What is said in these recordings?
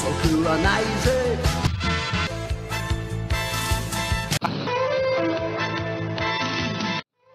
足はないぜ。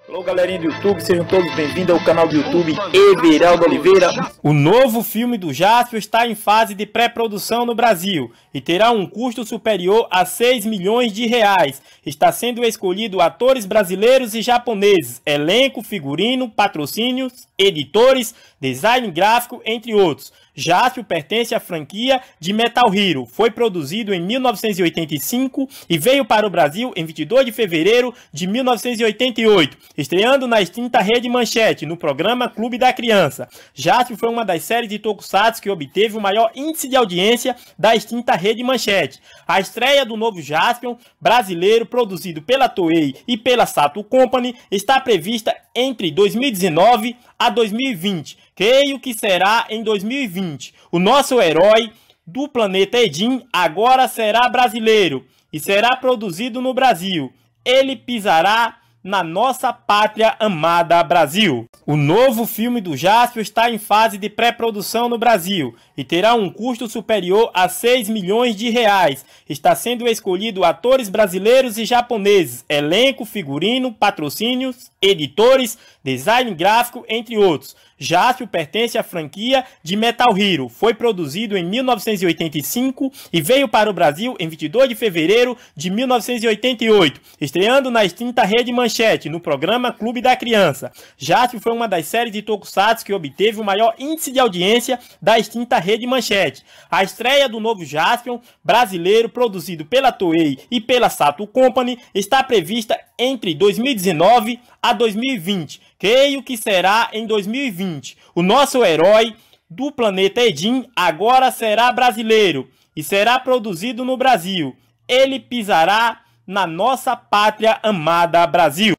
Alô, galerinha do YouTube, sejam todos bem-vindos ao canal do YouTube Everaldo Oliveira. O novo filme do Jaspion está em fase de pré-produção no Brasil e terá um custo superior a 6 milhões de reais. Está sendo escolhido atores brasileiros e japoneses, elenco, figurino, patrocínios, editores, design gráfico, entre outros. Jaspion pertence à franquia de Metal Hero. Foi produzido em 1985 e veio para o Brasil em 22 de fevereiro de 1988, estreando na extinta Rede Manchete, no programa Clube da Criança. Jaspion foi uma das séries de tokusatsu que obteve o maior índice de audiência da extinta Rede Manchete. A estreia do novo Jaspion brasileiro, produzido pela Toei e pela Sato Company, está prevista entre 2019 a 2020. Creio que será em 2020. O nosso herói do planeta Edin agora será brasileiro e será produzido no Brasil. Ele pisará na nossa pátria amada Brasil. O novo filme do Jaspion está em fase de pré-produção no Brasil e terá um custo superior a 6 milhões de reais. Está sendo escolhido atores brasileiros e japoneses, elenco, figurino, patrocínios, editores, design gráfico, entre outros. Jaspion pertence à franquia de Metal Hero. Foi produzido em 1985 e veio para o Brasil em 22 de fevereiro de 1988, estreando na extinta Rede Manchete, no programa Clube da Criança. Jaspion foi uma das séries de tokusatsu que obteve o maior índice de audiência da extinta Rede Manchete. A estreia do novo Jaspion brasileiro, produzido pela Toei e pela Sato Company, está prevista entre 2019 a 2020. Creio que será em 2020. O nosso herói do planeta Edin agora será brasileiro e será produzido no Brasil. Ele pisará na nossa pátria amada Brasil.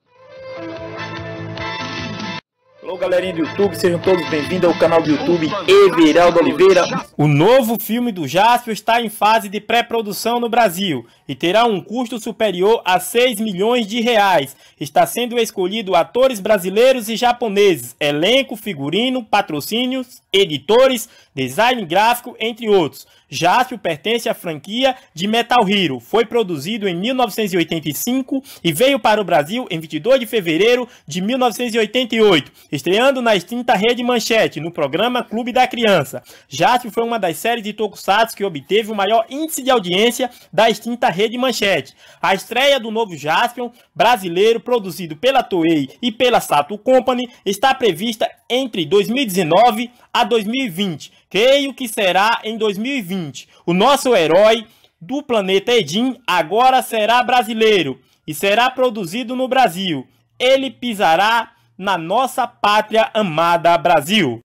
Alô, galerinha do YouTube, sejam todos bem-vindos ao canal do YouTube Everaldo Oliveira. O novo filme do Jaspion está em fase de pré-produção no Brasil e terá um custo superior a 6 milhões de reais. Está sendo escolhido atores brasileiros e japoneses, elenco, figurino, patrocínios, editores, design gráfico, entre outros. Jaspion pertence à franquia de Metal Hero. Foi produzido em 1985 e veio para o Brasil em 22 de fevereiro de 1988, estreando na extinta Rede Manchete, no programa Clube da Criança. Jaspion foi uma das séries de tokusatsu que obteve o maior índice de audiência da extinta Rede Manchete. A estreia do novo Jaspion brasileiro, produzido pela Toei e pela Sato Company, está prevista entre 2019 a 2020. Creio que será em 2020. O nosso herói do planeta Edin agora será brasileiro e será produzido no Brasil. Ele pisará na nossa pátria amada Brasil.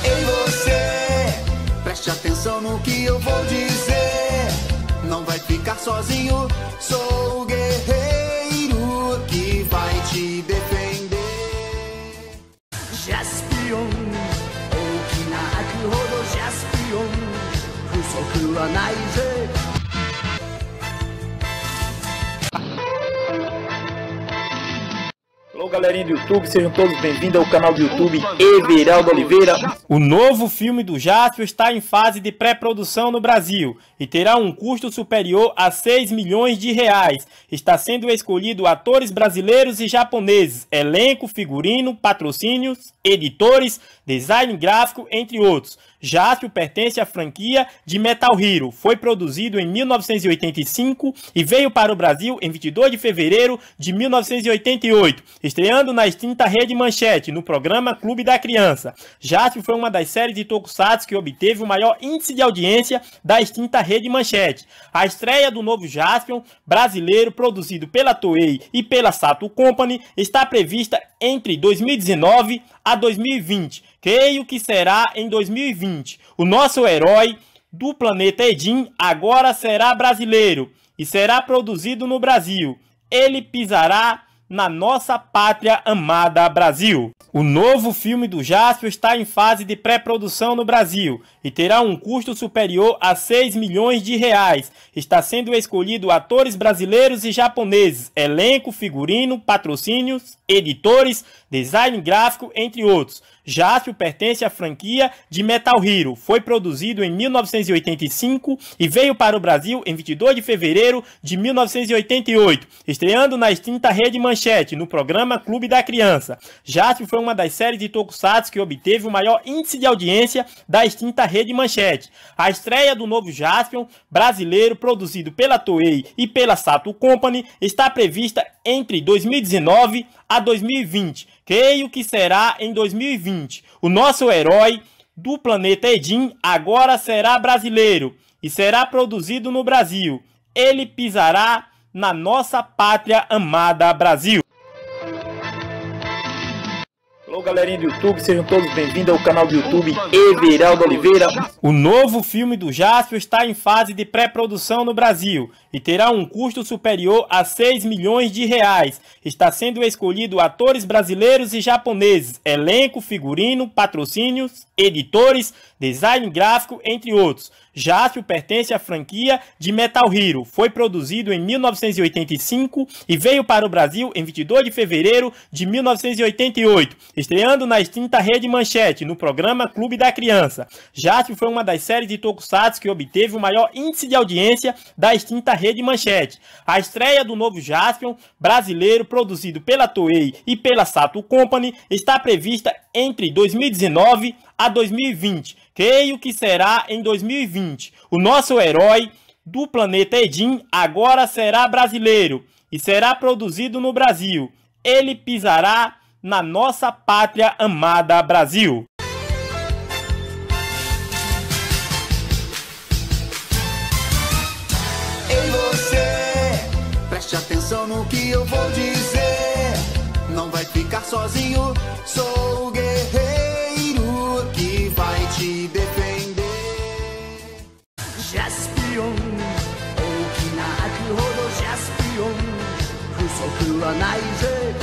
Ei você, preste atenção no que eu vou dizer. Não vai ficar sozinho, sou o guerreiro que vai te defender. Jaspion, 大きな悪ほどジャスピオン、不足はないぜ。Alô, galerinha do YouTube, sejam todos bem-vindos ao canal do YouTube Everaldo Oliveira. O novo filme do Jaspion está em fase de pré-produção no Brasil e terá um custo superior a 6 milhões de reais. Está sendo escolhido atores brasileiros e japoneses, elenco, figurino, patrocínios, editores, design gráfico, entre outros. Jaspion pertence à franquia de Metal Hero. Foi produzido em 1985 e veio para o Brasil em 22 de fevereiro de 1988, estreando na extinta Rede Manchete, no programa Clube da Criança. Jaspion foi uma das séries de tokusatsu que obteve o maior índice de audiência da extinta Rede Manchete. A estreia do novo Jaspion brasileiro, produzido pela Toei e pela Sato Company, está prevista entre 2019 a 2020. Creio que será em 2020. O nosso herói do planeta Edin agora será brasileiro e será produzido no Brasil. Ele pisará na nossa pátria amada Brasil. O novo filme do Jaspion está em fase de pré-produção no Brasil e terá um custo superior a 6 milhões de reais. Está sendo escolhido atores brasileiros e japoneses, elenco, figurino, patrocínios, editores, design gráfico, entre outros. Jaspion pertence à franquia de Metal Hero. Foi produzido em 1985 e veio para o Brasil em 22 de fevereiro de 1988, estreando na extinta Rede Manchete, no programa Clube da Criança. Jaspion foi uma das séries de tokusatsu que obteve o maior índice de audiência da extinta Rede Manchete. A estreia do novo Jaspion brasileiro, produzido pela Toei e pela Sato Company, está prevista entre 2019 a 2020. Creio que será em 2020. O nosso herói do planeta Edin agora será brasileiro e será produzido no Brasil. Ele pisará na nossa pátria amada Brasil. Alô, galerinha do YouTube, sejam todos bem-vindos ao canal do YouTube Everaldo Oliveira. O novo filme do Jaspion está em fase de pré-produção no Brasil e terá um custo superior a 6 milhões de reais. Está sendo escolhido atores brasileiros e japoneses, elenco, figurino, patrocínios, editores, design gráfico, entre outros. Jaspion pertence à franquia de Metal Hero. Foi produzido em 1985 e veio para o Brasil em 22 de fevereiro de 1988, estreando na extinta Rede Manchete, no programa Clube da Criança. Jaspion foi uma das séries de tokusatsu que obteve o maior índice de audiência da extinta Rede Manchete. A estreia do novo Jaspion brasileiro, produzido pela Toei e pela Sato Company, está prevista entre 2019 a 2020. Creio que será em 2020. O nosso herói do planeta Edin agora será brasileiro e será produzido no Brasil. Ele pisará na nossa pátria amada Brasil. Ei você, preste atenção no que eu vou dizer. Não vai ficar sozinho, sou o guerreiro que vai te defender. Jaspion, 大きな秋ほどジャスピオン、不足はないぜ。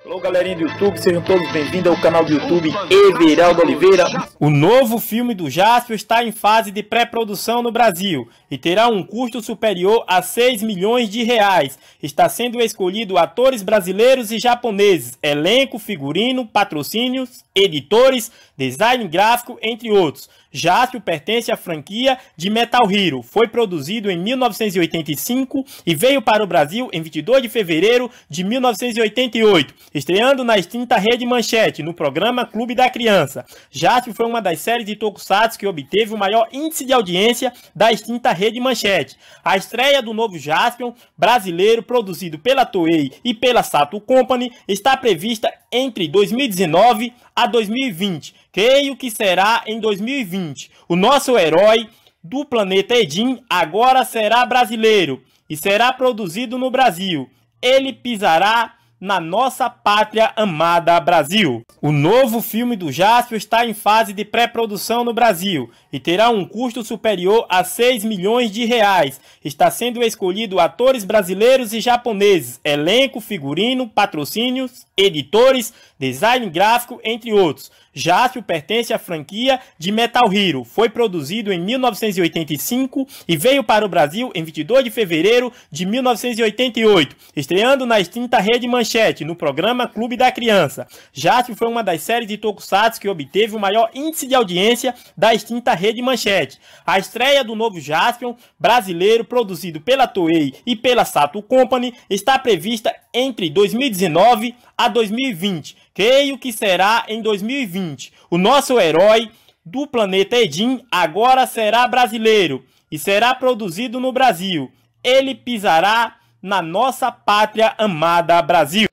Alô, galerinha do YouTube, sejam todos bem-vindos ao canal do YouTube Everaldo Oliveira. O novo filme do Jaspion está em fase de pré-produção no Brasil e terá um custo superior a 6 milhões de reais. Está sendo escolhido atores brasileiros e japoneses, elenco, figurino, patrocínios, editores, design gráfico, entre outros. Jaspion pertence à franquia de Metal Hero. Foi produzido em 1985 e veio para o Brasil em 22 de fevereiro de 1988, estreando na extinta Rede Manchete, no programa Clube da Criança. Jaspion foi uma das séries de tokusatsu que obteve o maior índice de audiência da extinta Rede Manchete. A estreia do novo Jaspion brasileiro, produzido pela Toei e pela Sato Company, está prevista entre 2019 a 2020. Creio que será em 2020. O nosso herói do planeta Edin agora será brasileiro e será produzido no Brasil. Ele pisará na nossa pátria amada Brasil. O novo filme do Jaspion está em fase de pré-produção no Brasil e terá um custo superior a 6 milhões de reais. Está sendo escolhido atores brasileiros e japoneses, elenco, figurino, patrocínios, editores, design gráfico, entre outros. Jaspion pertence à franquia de Metal Hero. Foi produzido em 1985 e veio para o Brasil em 22 de fevereiro de 1988, estreando na extinta Rede Manchete, no programa Clube da Criança. Jaspion foi uma das séries de tokusatsu que obteve o maior índice de audiência da extinta Rede Manchete. A estreia do novo Jaspion brasileiro, produzido pela Toei e pela Sato Company, está prevista entre 2019 a 2020. Creio que será em 2020. O nosso herói do planeta Edin agora será brasileiro e será produzido no Brasil. Ele pisará na nossa pátria amada Brasil.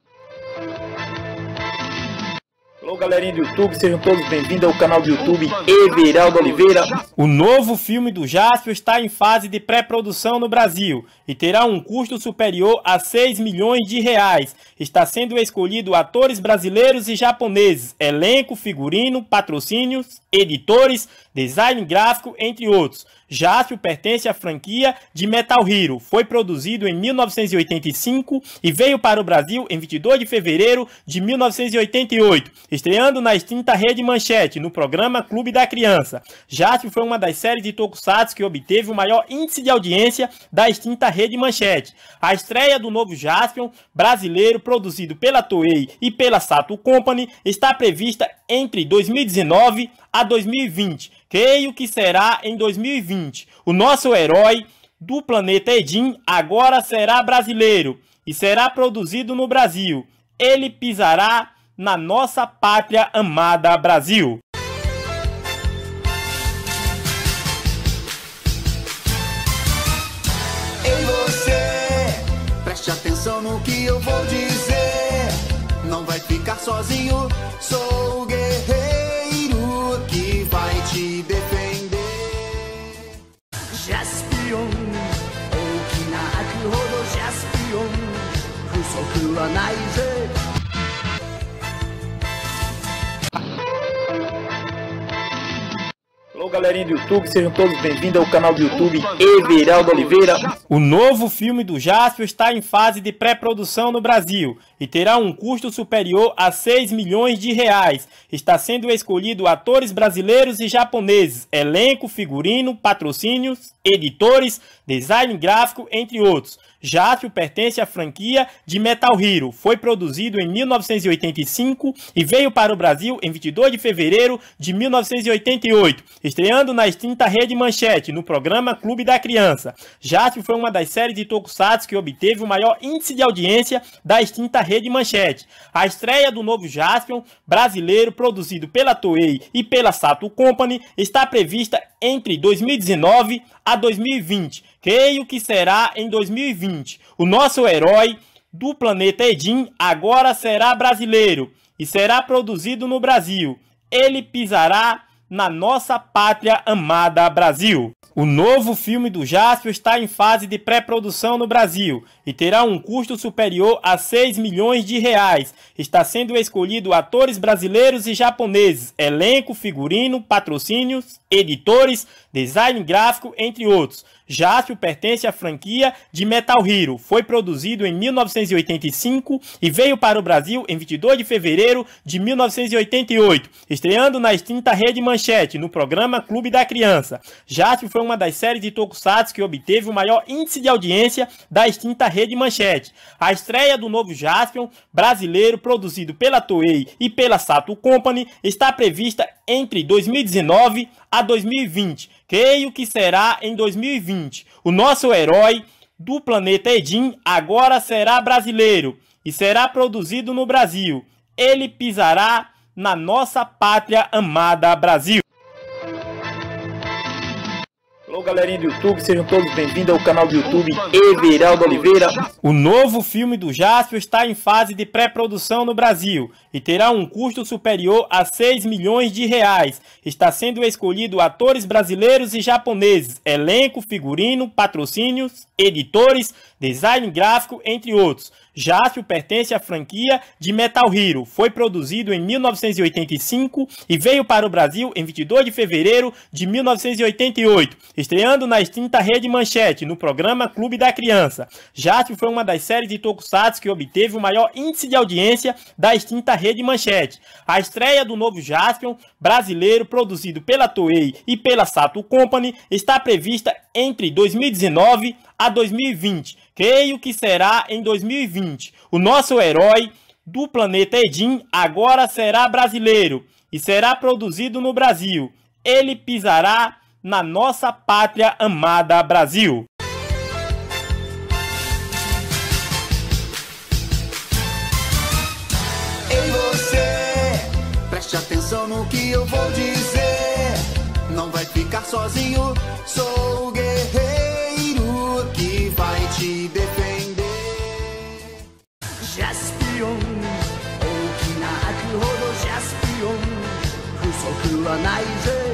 Alô galerinha do YouTube, sejam todos bem-vindos ao canal do YouTube Everaldo Oliveira. O novo filme do Jaspion está em fase de pré-produção no Brasil e terá um custo superior a 6 milhões de reais. Está sendo escolhido atores brasileiros e japoneses, elenco, figurino, patrocínios, editores, design gráfico, entre outros. Jaspion pertence à franquia de Metal Hero. Foi produzido em 1985 e veio para o Brasil em 22 de fevereiro de 1988, estreando na extinta Rede Manchete, no programa Clube da Criança. Jaspion foi uma das séries de tokusatsu que obteve o maior índice de audiência da extinta Rede Manchete. A estreia do novo Jaspion brasileiro, produzido pela Toei e pela Sato Company, está prevista entre 2019 a 2020. Creio que será em 2020. O nosso herói do planeta Edin agora será brasileiro e será produzido no Brasil. Ele pisará na nossa pátria amada Brasil. Ei você, preste atenção no que eu vou dizer. Não vai ficar sozinho, sou o guerreiro que vai te defender. Jaspion, 大きな悪ほどジャスピオン、不足はないぜ。Alô galerinha do YouTube, sejam todos bem-vindos ao canal do YouTube Everaldo Oliveira. O novo filme do Jaspion está em fase de pré-produção no Brasil e terá um custo superior a 6 milhões de reais. Está sendo escolhido atores brasileiros e japoneses, elenco, figurino, patrocínios, editores, design gráfico, entre outros. Jaspion pertence à franquia de Metal Hero. Foi produzido em 1985 e veio para o Brasil em 22 de fevereiro de 1988, estreando na extinta Rede Manchete, no programa Clube da Criança. Jaspion foi uma das séries de tokusatsu que obteve o maior índice de audiência da extinta Rede Manchete. A estreia do novo Jaspion brasileiro, produzido pela Toei e pela Sato Company, está prevista entre 2019 a 2020. Creio que será em 2020. O nosso herói do planeta Edin agora será brasileiro e será produzido no Brasil. Ele pisará na nossa pátria amada Brasil. O novo filme do Jaspion está em fase de pré-produção no Brasil e terá um custo superior a 6 milhões de reais. Está sendo escolhido atores brasileiros e japoneses, elenco, figurino, patrocínios, editores, design gráfico, entre outros. Jaspion pertence à franquia de Metal Hero. Foi produzido em 1985 e veio para o Brasil em 22 de fevereiro de 1988, estreando na extinta Rede Manchete, no programa Clube da Criança. Jaspion foi uma das séries de tokusatsu que obteve o maior índice de audiência da extinta Rede Manchete. A estreia do novo Jaspion brasileiro, produzido pela Toei e pela Sato Company, está prevista entre 2019 a 2020. Creio que será em 2020. O nosso herói do planeta Edin agora será brasileiro e será produzido no Brasil. Ele pisará na nossa pátria amada Brasil. Alô galerinha do YouTube, sejam todos bem-vindos ao canal do YouTube Everaldo Oliveira. O novo filme do Jaspion está em fase de pré-produção no Brasil e terá um custo superior a 6 milhões de reais. Está sendo escolhido atores brasileiros e japoneses, elenco, figurino, patrocínios, editores, design gráfico, entre outros. Jaspion pertence à franquia de Metal Hero. Foi produzido em 1985 e veio para o Brasil em 22 de fevereiro de 1988, estreando na extinta Rede Manchete, no programa Clube da Criança. Jaspion foi uma das séries de tokusatsu que obteve o maior índice de audiência da extinta Rede Manchete. A estreia do novo Jaspion brasileiro, produzido pela Toei e pela Sato Company, está prevista entre 2019 a 2020. Creio que será em 2020. O nosso herói do planeta Edin agora será brasileiro e será produzido no Brasil. Ele pisará na nossa pátria amada Brasil. Ei você, preste atenção no que eu vou dizer. Não vai ficar sozinho, sou o guerreiro que vai te defender. Jaspion, 大きな悪ほどジャスピ足はないぜ。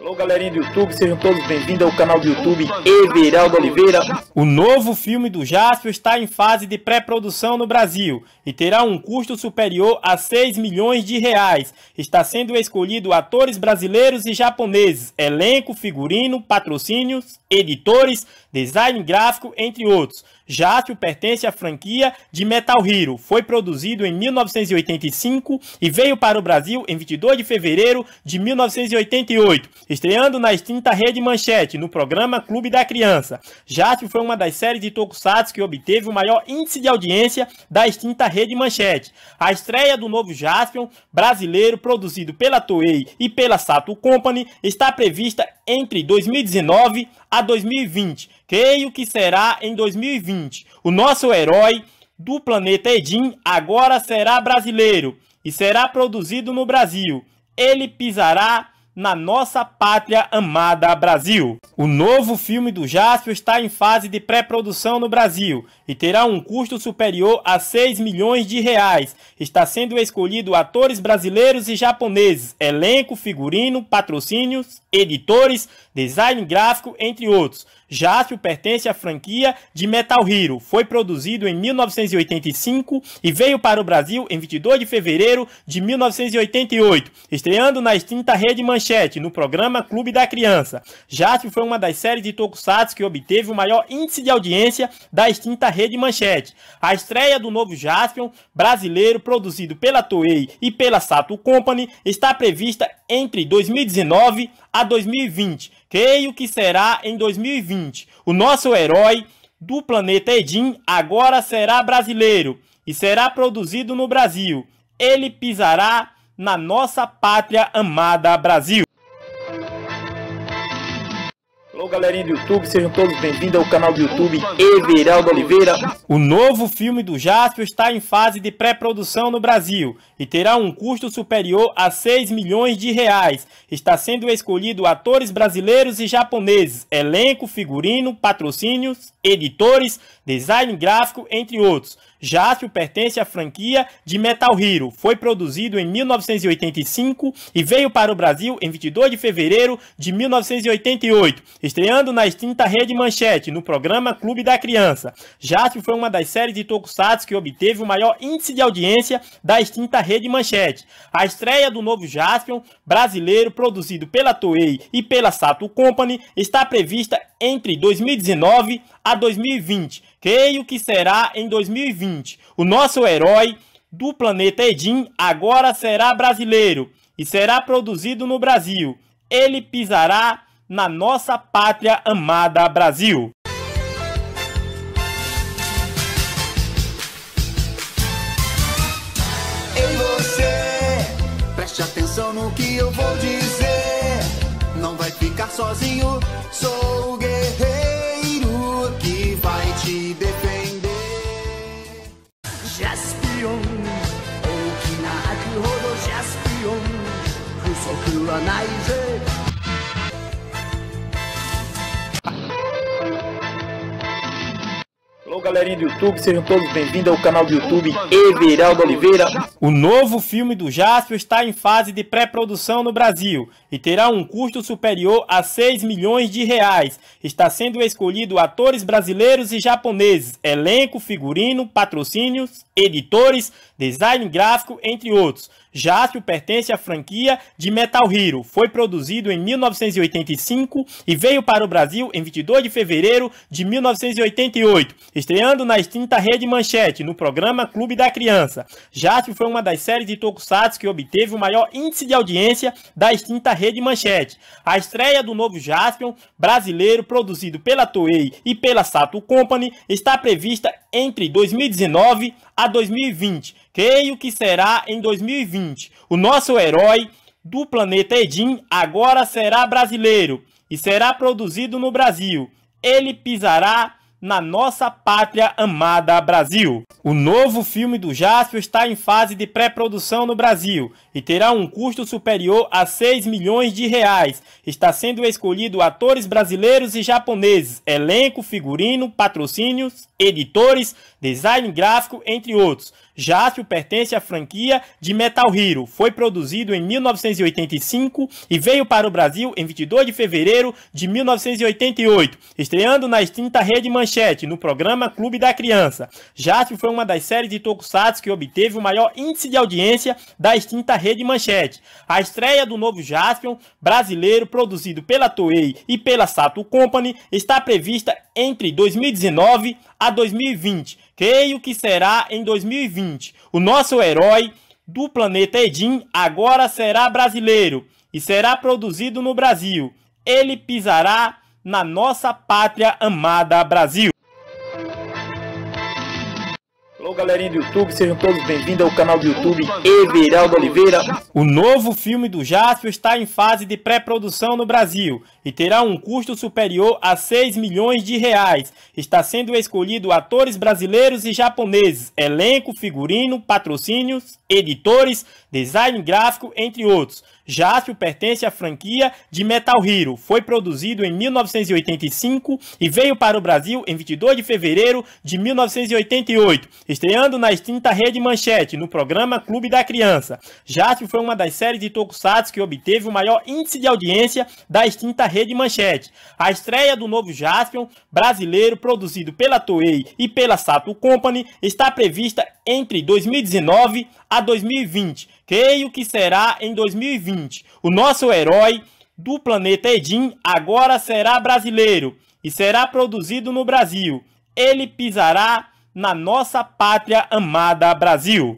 Alô, galerinha do YouTube, sejam todos bem-vindos ao canal do YouTube Everaldo Oliveira. O novo filme do Jaspion está em fase de pré-produção no Brasil e terá um custo superior a 6 milhões de reais. Está sendo escolhido atores brasileiros e japoneses, elenco, figurino, patrocínios, editores, design gráfico, entre outros. Jaspion pertence à franquia de Metal Hero. Foi produzido em 1985 e veio para o Brasil em 22 de fevereiro de 1988, estreando na extinta Rede Manchete, no programa Clube da Criança. Jaspion foi uma das séries de tokusatsu que obteve o maior índice de audiência da extinta Rede Manchete. A estreia do novo Jaspion brasileiro, produzido pela Toei e pela Sato Company, está prevista entre 2019 a 2020. Creio que será em 2020. O nosso herói do planeta Edin agora será brasileiro e será produzido no Brasil. Ele pisará na nossa pátria amada Brasil. O novo filme do Jaspion está em fase de pré-produção no Brasil e terá um custo superior a 6 milhões de reais. Está sendo escolhido atores brasileiros e japoneses, elenco, figurino, patrocínios, editores, design gráfico, entre outros. Jaspion pertence à franquia de Metal Hero. Foi produzido em 1985 e veio para o Brasil em 22 de fevereiro de 1988, estreando na extinta Rede Manchete, no programa Clube da Criança. Jaspion foi uma das séries de tokusatsu que obteve o maior índice de audiência da extinta Rede Manchete. A estreia do novo Jaspion brasileiro, produzido pela Toei e pela Sato Company, está prevista entre 2019 a 2020. Creio que será em 2020. O nosso herói do planeta Edin agora será brasileiro e será produzido no Brasil. Ele pisará na nossa pátria amada Brasil. Alô, galerinha do YouTube, sejam todos bem-vindos ao canal do YouTube Everaldo Oliveira. O novo filme do Jaspion está em fase de pré-produção no Brasil e terá um custo superior a 6 milhões de reais. Está sendo escolhido atores brasileiros e japoneses, elenco, figurino, patrocínios, editores, design gráfico, entre outros. Jaspion pertence à franquia de Metal Hero. Foi produzido em 1985 e veio para o Brasil em 22 de fevereiro de 1988, estreando na extinta Rede Manchete, no programa Clube da Criança. Jaspion foi uma das séries de tokusatsu que obteve o maior índice de audiência da extinta Rede Manchete. A estreia do novo Jaspion brasileiro, produzido pela Toei e pela Sato Company, está prevista entre 2019 a 2020. Creio que será em 2020. O nosso herói do planeta Edin agora será brasileiro e será produzido no Brasil. Ele pisará na nossa pátria amada Brasil. Ei você, preste atenção no que eu vou dizer. Não vai ficar sozinho, sou o guerreiro que vai te defender. Jaspion 大きな悪ほどジャスピオン不足はないぜ。Alô, galerinha do YouTube, sejam todos bem-vindos ao canal do YouTube Everaldo Oliveira. O novo filme do Jaspion está em fase de pré-produção no Brasil e terá um custo superior a 6 milhões de reais. Está sendo escolhido atores brasileiros e japoneses, elenco, figurino, patrocínios, editores, design gráfico, entre outros. Jaspion pertence à franquia de Metal Hero. Foi produzido em 1985 e veio para o Brasil em 22 de fevereiro de 1988, estreando na extinta Rede Manchete, no programa Clube da Criança. Jaspion foi uma das séries de tokusatsu que obteve o maior índice de audiência da extinta Rede Manchete. A estreia do novo Jaspion brasileiro, produzido pela Toei e pela Sato Company, está prevista entre 2019 a 2020. Creio que será em 2020. O nosso herói do planeta Edin agora será brasileiro e será produzido no Brasil. Ele pisará na nossa pátria amada Brasil. O novo filme do Jaspion está em fase de pré-produção no Brasil e terá um custo superior a 6 milhões de reais. Está sendo escolhido atores brasileiros e japoneses, elenco, figurino, patrocínios, editores, design gráfico, entre outros. Jaspion pertence à franquia de Metal Hero. Foi produzido em 1985 e veio para o Brasil em 22 de fevereiro de 1988, estreando na extinta Rede Manchete, no programa Clube da Criança. Jaspion foi uma das séries de tokusatsu que obteve o maior índice de audiência da extinta Rede Manchete. A estreia do novo Jaspion brasileiro, produzido pela Toei e pela Sato Company, está prevista entre 2019 a 2020. Creio que será em 2020. O nosso herói do planeta Edin agora será brasileiro e será produzido no Brasil. Ele pisará na nossa pátria amada Brasil. Olá, galerinha do YouTube, sejam todos bem-vindos ao canal do YouTube Everaldo Oliveira. O novo filme do Jaspion está em fase de pré-produção no Brasil e terá um custo superior a 6 milhões de reais. Está sendo escolhido atores brasileiros e japoneses, elenco, figurino, patrocínios, editores, design gráfico, entre outros. Jaspion pertence à franquia de Metal Hero. Foi produzido em 1985 e veio para o Brasil em 22 de fevereiro de 1988, estreando na extinta Rede Manchete, no programa Clube da Criança. Jaspion foi uma das séries de tokusatsu que obteve o maior índice de audiência da extinta Rede Manchete. A estreia do novo Jaspion brasileiro, produzido pela Toei e pela Sato Company, está prevista entre 2019 a 2020. Creio que será em 2020. O nosso herói do planeta Edin agora será brasileiro e será produzido no Brasil. Ele pisará na nossa pátria amada Brasil.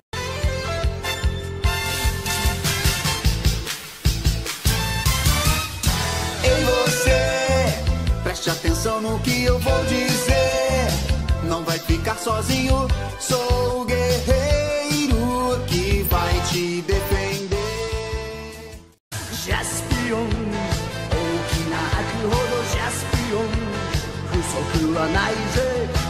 Ei você, preste atenção no que eu vou dizer. Não vai ficar sozinho, sou o guerreiro que vai te defender. Jaspion 大きな悪ほどジャスピオン不足はないぜ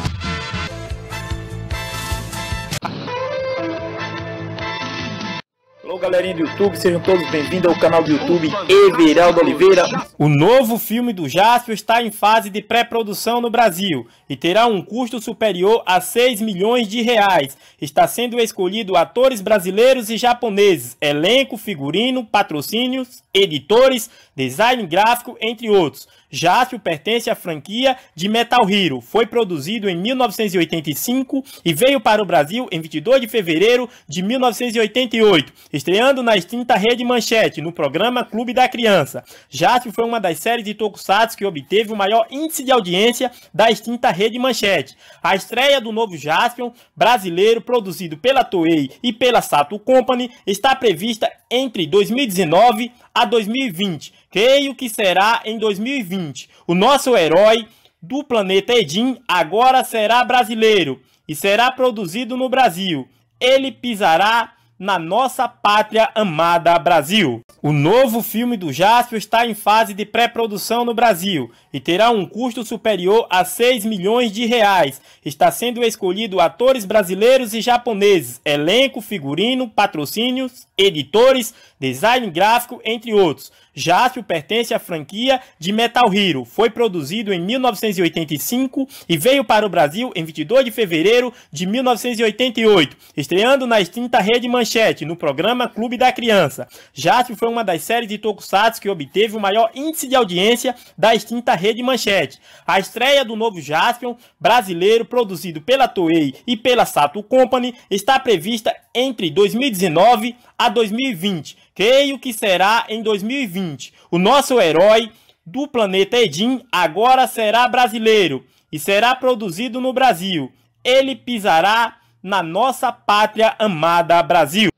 Olá, galerinha do YouTube, sejam todos bem-vindos ao canal do YouTube Everaldo Oliveira. O novo filme do Jaspion está em fase de pré-produção no Brasil e terá um custo superior a 6 milhões de reais. Está sendo escolhido atores brasileiros e japoneses, elenco, figurino, patrocínios, editores, design gráfico, entre outros. Jaspion pertence à franquia de Metal Hero. Foi produzido em 1985 e veio para o Brasil em 22 de fevereiro de 1988, estreando na extinta Rede Manchete, no programa Clube da Criança. Jaspion foi uma das séries de tokusatsu que obteve o maior índice de audiência da extinta Rede Manchete. A estreia do novo Jaspion brasileiro, produzido pela Toei e pela Sato Company, está prevista entre 2019 a 2020. Creio que será em 2020. O nosso herói do planeta Edin agora será brasileiro e será produzido no Brasil. Ele pisará na nossa pátria amada Brasil. O novo filme do Jaspion está em fase de pré-produção no Brasil e terá um custo superior a 6 milhões de reais. Está sendo escolhido atores brasileiros e japoneses, elenco, figurino, patrocínios, editores, design gráfico, entre outros. Jaspion pertence à franquia de Metal Hero. Foi produzido em 1985 e veio para o Brasil em 22 de fevereiro de 1988, estreando na extinta Rede Manchete, no programa Clube da Criança. Jaspion foi uma das séries de tokusatsu que obteve o maior índice de audiência da extinta Rede Manchete. A estreia do novo Jaspion brasileiro, produzido pela Toei e pela Sato Company, está prevista entre 2019 a 2020. Creio que será em 2020. O nosso herói do planeta Edin agora será brasileiro e será produzido no Brasil. Ele pisará na nossa pátria amada Brasil.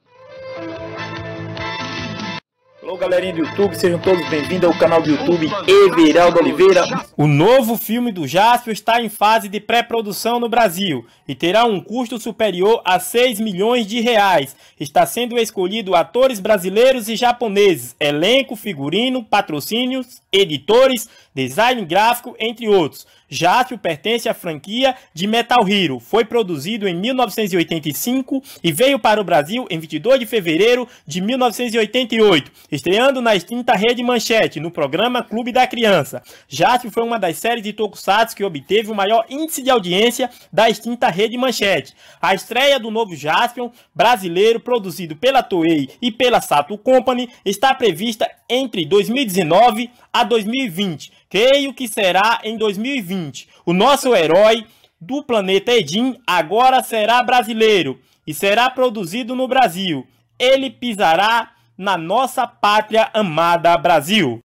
Olá, galerinha do YouTube, sejam todos bem-vindos ao canal do YouTube Everaldo Oliveira. O novo filme do Jaspion está em fase de pré-produção no Brasil e terá um custo superior a 6 milhões de reais. Está sendo escolhido atores brasileiros e japoneses, elenco, figurino, patrocínios, editores, design gráfico, entre outros. Jaspion pertence à franquia de Metal Hero. Foi produzido em 1985 e veio para o Brasil em 22 de fevereiro de 1988, estreando na extinta Rede Manchete, no programa Clube da Criança. Jaspion foi uma das séries de tokusatsu que obteve o maior índice de audiência da extinta Rede Manchete. A estreia do novo Jaspion brasileiro, produzido pela Toei e pela Sato Company, está prevista entre 2019 a 2020. Creio que será em 2020. O nosso herói do planeta Edin agora será brasileiro e será produzido no Brasil. Ele pisará na nossa pátria amada Brasil.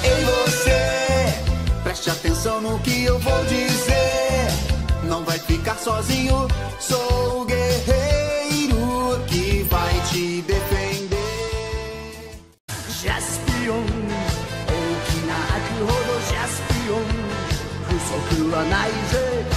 Ei você, preste atenção no que eu vou dizer. Não vai ficar sozinho, sou o guerreiro que vai te defender. Jaspion, 大きな秋ほどジャスピオン、不足はないぜ。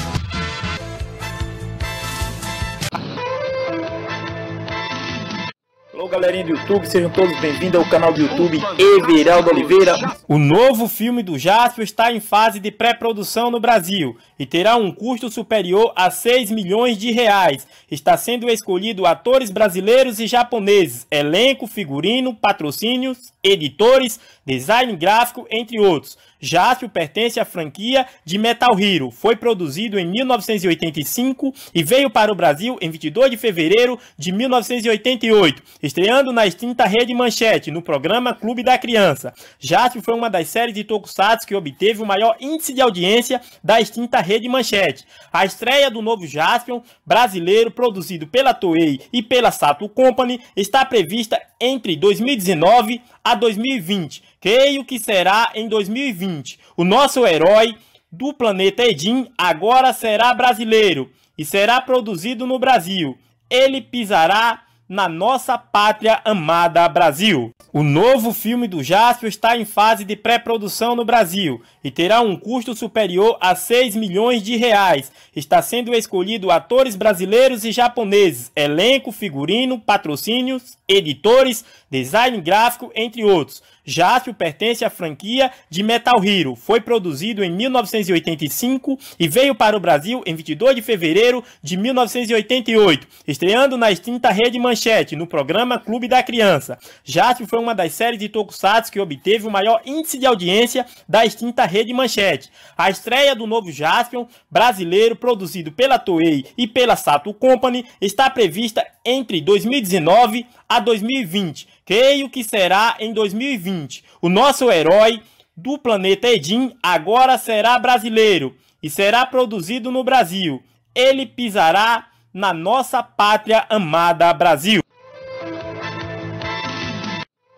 Alô galerinha do YouTube, sejam todos bem-vindos ao canal do YouTube Everaldo Oliveira. O novo filme do Jaspion está em fase de pré-produção no Brasil e terá um custo superior a 6 milhões de reais. Está sendo escolhido atores brasileiros e japoneses, elenco, figurino, patrocínios, editores, design gráfico, entre outros. Jaspion pertence à franquia de Metal Hero. Foi produzido em 1985 e veio para o Brasil em 22 de fevereiro de 1988, estreando na extinta Rede Manchete, no programa Clube da Criança. Jaspion foi uma das séries de tokusatsu que obteve o maior índice de audiência da extinta Rede Manchete. A estreia do novo Jaspion brasileiro, produzido pela Toei e pela Sato Company, está prevista entre 2019 a 2020. Creio que será em 2020. O nosso herói do planeta Edin agora será brasileiro e será produzido no Brasil. Ele pisará na nossa pátria amada Brasil. O novo filme do Jaspion está em fase de pré-produção no Brasil e terá um custo superior a 6 milhões de reais. Está sendo escolhido atores brasileiros e japoneses, elenco, figurino, patrocínios, editores, design gráfico, entre outros. Jaspion pertence à franquia de Metal Hero. Foi produzido em 1985 e veio para o Brasil em 22 de fevereiro de 1988, estreando na extinta Rede Manchete, no programa Clube da Criança. Jaspion foi uma das séries de tokusatsu que obteve o maior índice de audiência da extinta Rede Manchete. A estreia do novo Jaspion brasileiro, produzido pela Toei e pela Sato Company, está prevista entre 2019 a 2020. Creio que será em 2020. O nosso herói do planeta Edin agora será brasileiro e será produzido no Brasil. Ele pisará na nossa pátria amada Brasil.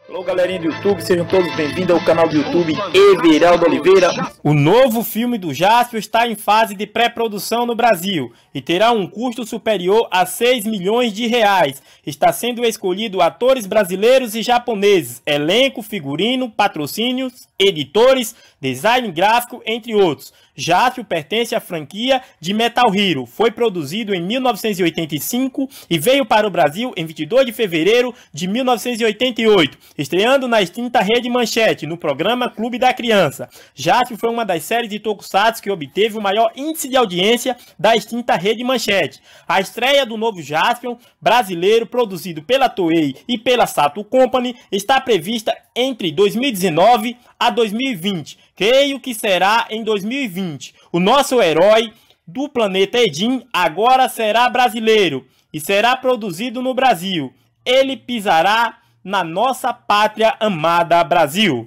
Alô galerinha do YouTube, sejam todos bem-vindos ao canal do YouTube Everaldo Oliveira. O novo filme do Jaspion está em fase de pré-produção no Brasil e terá um custo superior a 6 milhões de reais. Está sendo escolhido atores brasileiros e japoneses, elenco, figurino, patrocínios, editores, design gráfico, entre outros. Jaspion pertence à franquia de Metal Hero. Foi produzido em 1985 e veio para o Brasil em 22 de fevereiro de 1988, estreando na extinta Rede Manchete, no programa Clube da Criança. Jaspion foi uma das séries de tokusatsu que obteve o maior índice de audiência da extinta Rede Manchete. A estreia do novo Jaspion brasileiro, produzido pela Toei e pela Sato Company, está prevista entre 2019 a 2020. Creio que será em 2020. O nosso herói do planeta Edin agora será brasileiro e será produzido no Brasil. Ele pisará na nossa pátria amada Brasil.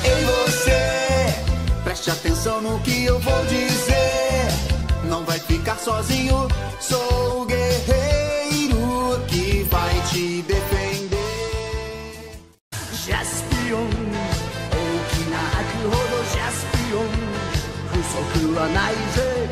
Ei você, preste atenção no que eu vou dizer. Não vai ficar sozinho, sou o guerreiro que vai te defender. Jaspion, 大きな秋ほどジャスピオン、不足はないぜ。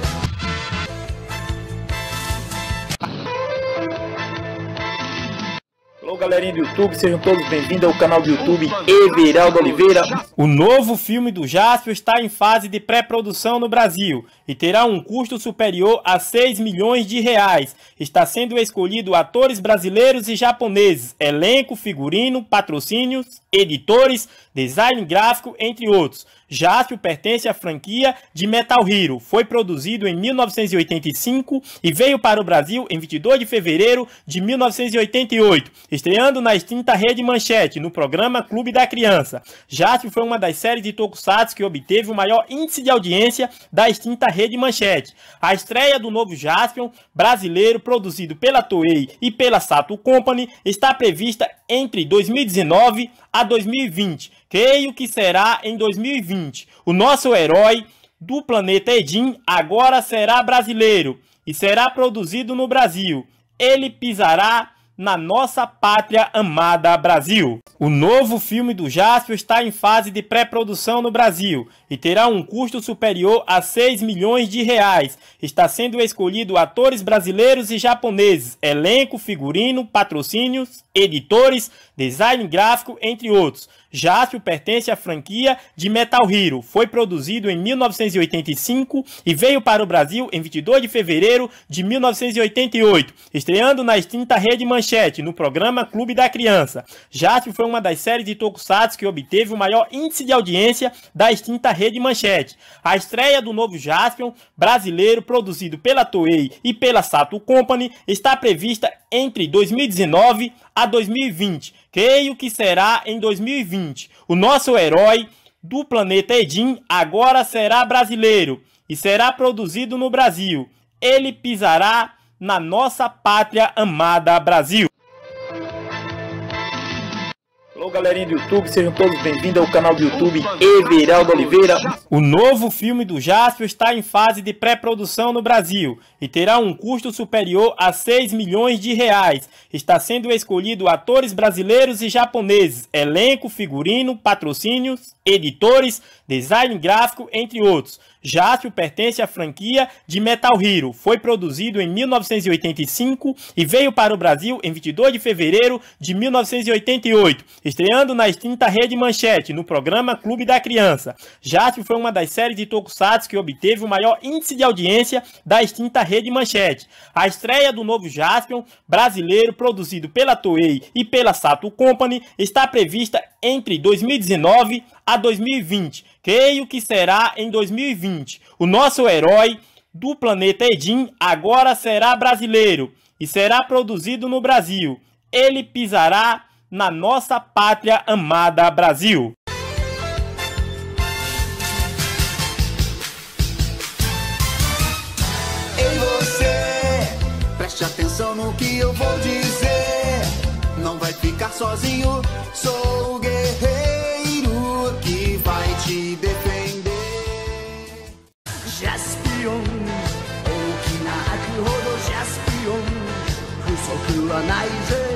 Alô Alô galerinha do YouTube, sejam todos bem-vindos ao canal do YouTube Everaldo Oliveira. O novo filme do Jaspion está em fase de pré-produção no Brasil e terá um custo superior a 6 milhões de reais. Está sendo escolhido atores brasileiros e japoneses, elenco, figurino, patrocínios, editores, design gráfico, entre outros. Jaspion pertence à franquia de Metal Hero. Foi produzido em 1985 e veio para o Brasil em 22 de fevereiro de 1988, estreando na extinta Rede Manchete, no programa Clube da Criança. Jaspion foi uma das séries de tokusatsu que obteve o maior índice de audiência da extinta Rede Manchete. A estreia do novo Jaspion brasileiro, produzido pela Toei e pela Sato Company, está prevista entre 2019 a 2020. Creio que será em 2020. O nosso herói do planeta Edin agora será brasileiro e será produzido no Brasil. Ele pisará na nossa pátria amada Brasil. O novo filme do Jaspion está em fase de pré-produção no Brasil e terá um custo superior a 6 milhões de reais. Está sendo escolhido atores brasileiros e japoneses, elenco, figurino, patrocínios, editores, design gráfico, entre outros. Jaspion pertence à franquia de Metal Hero. Foi produzido em 1985 e veio para o Brasil em 22 de fevereiro de 1988, estreando na extinta Rede Manchete, no programa Clube da Criança. Jaspion foi uma das séries de tokusatsu que obteve o maior índice de audiência da extinta Rede Manchete. A estreia do novo Jaspion brasileiro, produzido pela Toei e pela Sato Company, está prevista entre 2019 a 2020. Creio que será em 2020. O nosso herói do planeta Edin agora será brasileiro e será produzido no Brasil. Ele pisará na nossa pátria amada Brasil. Alô galerinha do YouTube, sejam todos bem-vindos ao canal do YouTube Everaldo Oliveira. O novo filme do Jaspion está em fase de pré-produção no Brasil e terá um custo superior a 6 milhões de reais. Está sendo escolhido atores brasileiros e japoneses, elenco, figurino, patrocínios, editores, design gráfico, entre outros. Jaspion pertence à franquia de Metal Hero. Foi produzido em 1985 e veio para o Brasil em 22 de fevereiro de 1988, estreando na extinta Rede Manchete, no programa Clube da Criança. Jaspion foi uma das séries de tokusatsu que obteve o maior índice de audiência da extinta Rede Manchete. A estreia do novo Jaspion brasileiro, produzido pela Toei e pela Sato Company, está prevista entre 2019 a 2020. Creio que será em 2020. O nosso herói do planeta Edin agora será brasileiro e será produzido no Brasil. Ele pisará na nossa pátria amada Brasil. Ei você, preste atenção no que eu vou dizer. Não vai ficar sozinho, sou o guerreiro que vai te defender. Jaspion 大きな悪ほどジャスピオン不足はないぜ。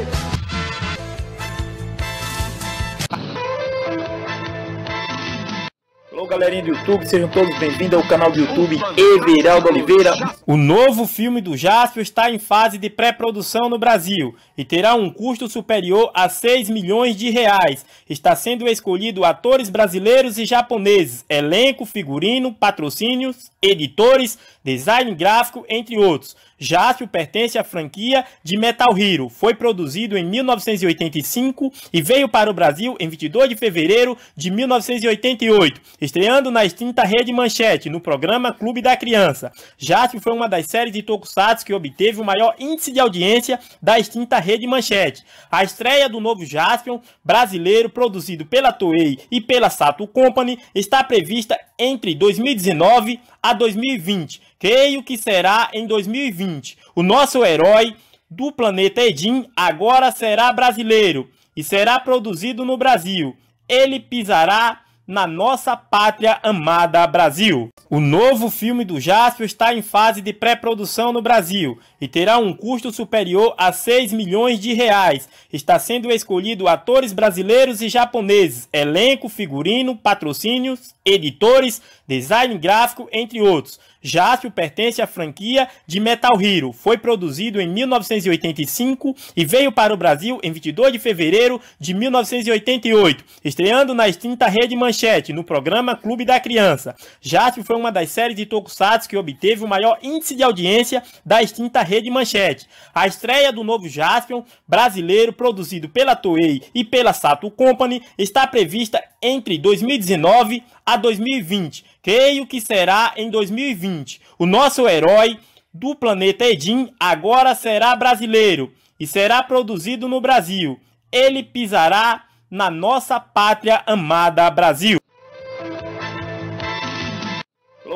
Alô galerinha do YouTube, sejam todos bem-vindos ao canal do YouTube Everaldo Oliveira. O novo filme do Jaspion está em fase de pré-produção no Brasil e terá um custo superior a 6 milhões de reais. Está sendo escolhido atores brasileiros e japoneses, elenco, figurino, patrocínios, editores, design gráfico, entre outros. Jaspion pertence à franquia de Metal Hero. Foi produzido em 1985 e veio para o Brasil em 22 de fevereiro de 1988, estreando na extinta Rede Manchete, no programa Clube da Criança. Jaspion foi uma das séries de tokusatsu que obteve o maior índice de audiência da extinta Rede Manchete. A estreia do novo Jaspion brasileiro, produzido pela Toei e pela Sato Company, está prevista entre 2019 a 2020. Creio que será em 2020. O nosso herói do planeta Edin agora será brasileiro e será produzido no Brasil. Ele pisará na nossa pátria amada Brasil. O novo filme do Jaspion está em fase de pré-produção no Brasil e terá um custo superior a 6 milhões de reais. Está sendo escolhido atores brasileiros e japoneses, elenco, figurino, patrocínios, editores, design gráfico, entre outros. Jaspion pertence à franquia de Metal Hero. Foi produzido em 1985 e veio para o Brasil em 22 de fevereiro de 1988, estreando na extinta Rede Manchete, no programa Clube da Criança. Jaspion foi uma das séries de tokusatsu que obteve o maior índice de audiência da extinta Rede Manchete. A estreia do novo Jaspion brasileiro, produzido pela Toei e pela Sato Company, está prevista entre 2019 a 2020. Creio que será em 2020. O nosso herói do planeta Edin agora será brasileiro e será produzido no Brasil. Ele pisará na nossa pátria amada Brasil.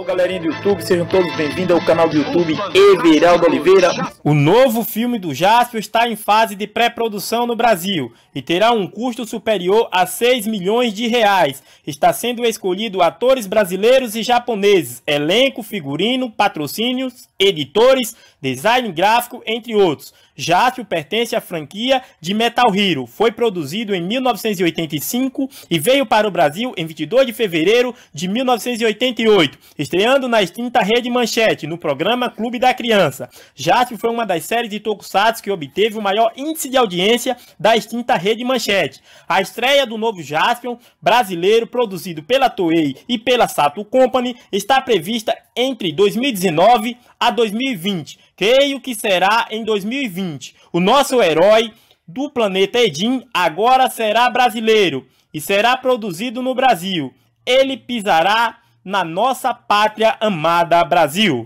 Alô, galerinha do YouTube, sejam todos bem-vindos ao canal do YouTube Everaldo Oliveira. O novo filme do Jaspion está em fase de pré-produção no Brasil e terá um custo superior a 6 milhões de reais. Está sendo escolhido atores brasileiros e japoneses, elenco, figurino, patrocínios, editores, design gráfico, entre outros. Jaspion pertence à franquia de Metal Hero. Foi produzido em 1985 e veio para o Brasil em 22 de fevereiro de 1988, estreando na extinta Rede Manchete, no programa Clube da Criança. Jaspion foi uma das séries de tokusatsu que obteve o maior índice de audiência da extinta Rede Manchete. A estreia do novo Jaspion brasileiro, produzido pela Toei e pela Sato Company, está prevista entre 2019 a 2020. Creio que será em 2020. O nosso herói do planeta Edin agora será brasileiro e será produzido no Brasil. Ele pisará na nossa pátria amada Brasil.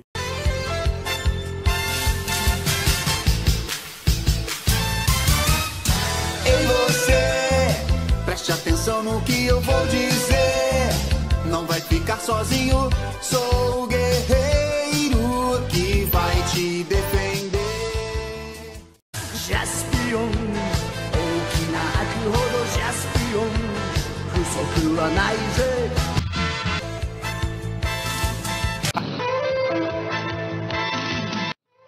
Ei você, preste atenção no que eu vou dizer. Não vai ficar sozinho, sou o guerreiro que vai te defender. Jaspion 大きな秋ほどジャスピオン不足はないぜ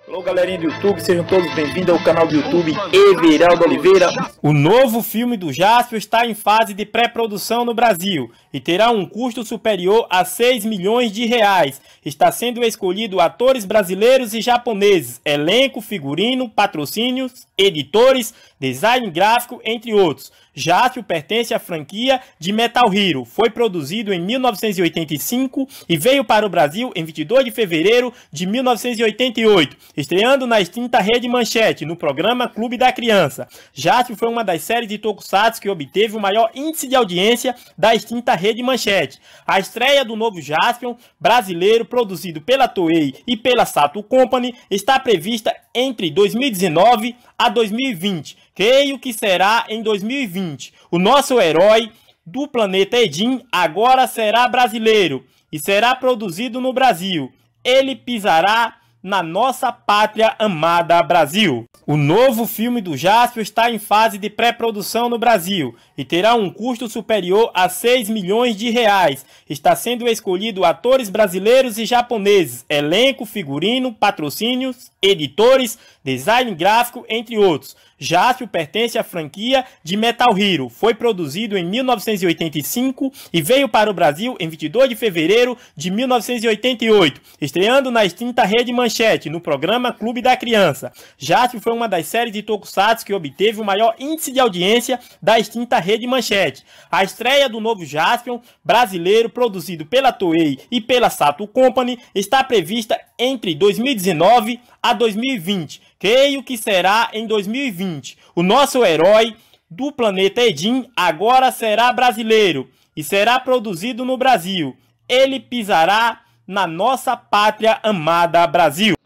Alô, galerinha do YouTube, sejam todos bem-vindos ao canal do YouTube Everaldo Oliveira. O novo filme do Jaspion está em fase de pré-produção no Brasil e terá um custo superior a 6 milhões de reais. Está sendo escolhido atores brasileiros e japoneses, elenco, figurino, patrocínios, editores, design gráfico, entre outros. Jaspion pertence à franquia de Metal Hero. Foi produzido em 1985 e veio para o Brasil em 22 de fevereiro de 1988, estreando na extinta Rede Manchete, no programa Clube da Criança. Jaspion foi uma das séries de tokusatsu que obteve o maior índice de audiência da extinta Rede Manchete. A estreia do novo Jaspion brasileiro, produzido pela Toei e pela Sato Company, está prevista entre 2019 a 2020. Creio que será em 2020. O nosso herói do planeta Edin agora será brasileiro e será produzido no Brasil. Ele pisará na nossa pátria amada Brasil. O novo filme do Jaspion está em fase de pré-produção no Brasil e terá um custo superior a 6 milhões de reais. Está sendo escolhido atores brasileiros e japoneses, elenco, figurino, patrocínios, editores, design gráfico, entre outros. Jaspion pertence à franquia de Metal Hero. Foi produzido em 1985 e veio para o Brasil em 22 de fevereiro de 1988, estreando na extinta Rede Manchete, no programa Clube da Criança. Jaspion foi uma das séries de tokusatsu que obteve o maior índice de audiência da extinta Rede Manchete. A estreia do novo Jaspion brasileiro, produzido pela Toei e pela Sato Company, está prevista entre 2019 a 2020. Creio que será em 2020. O nosso herói do planeta Edin agora será brasileiro e será produzido no Brasil. Ele pisará na nossa pátria amada Brasil.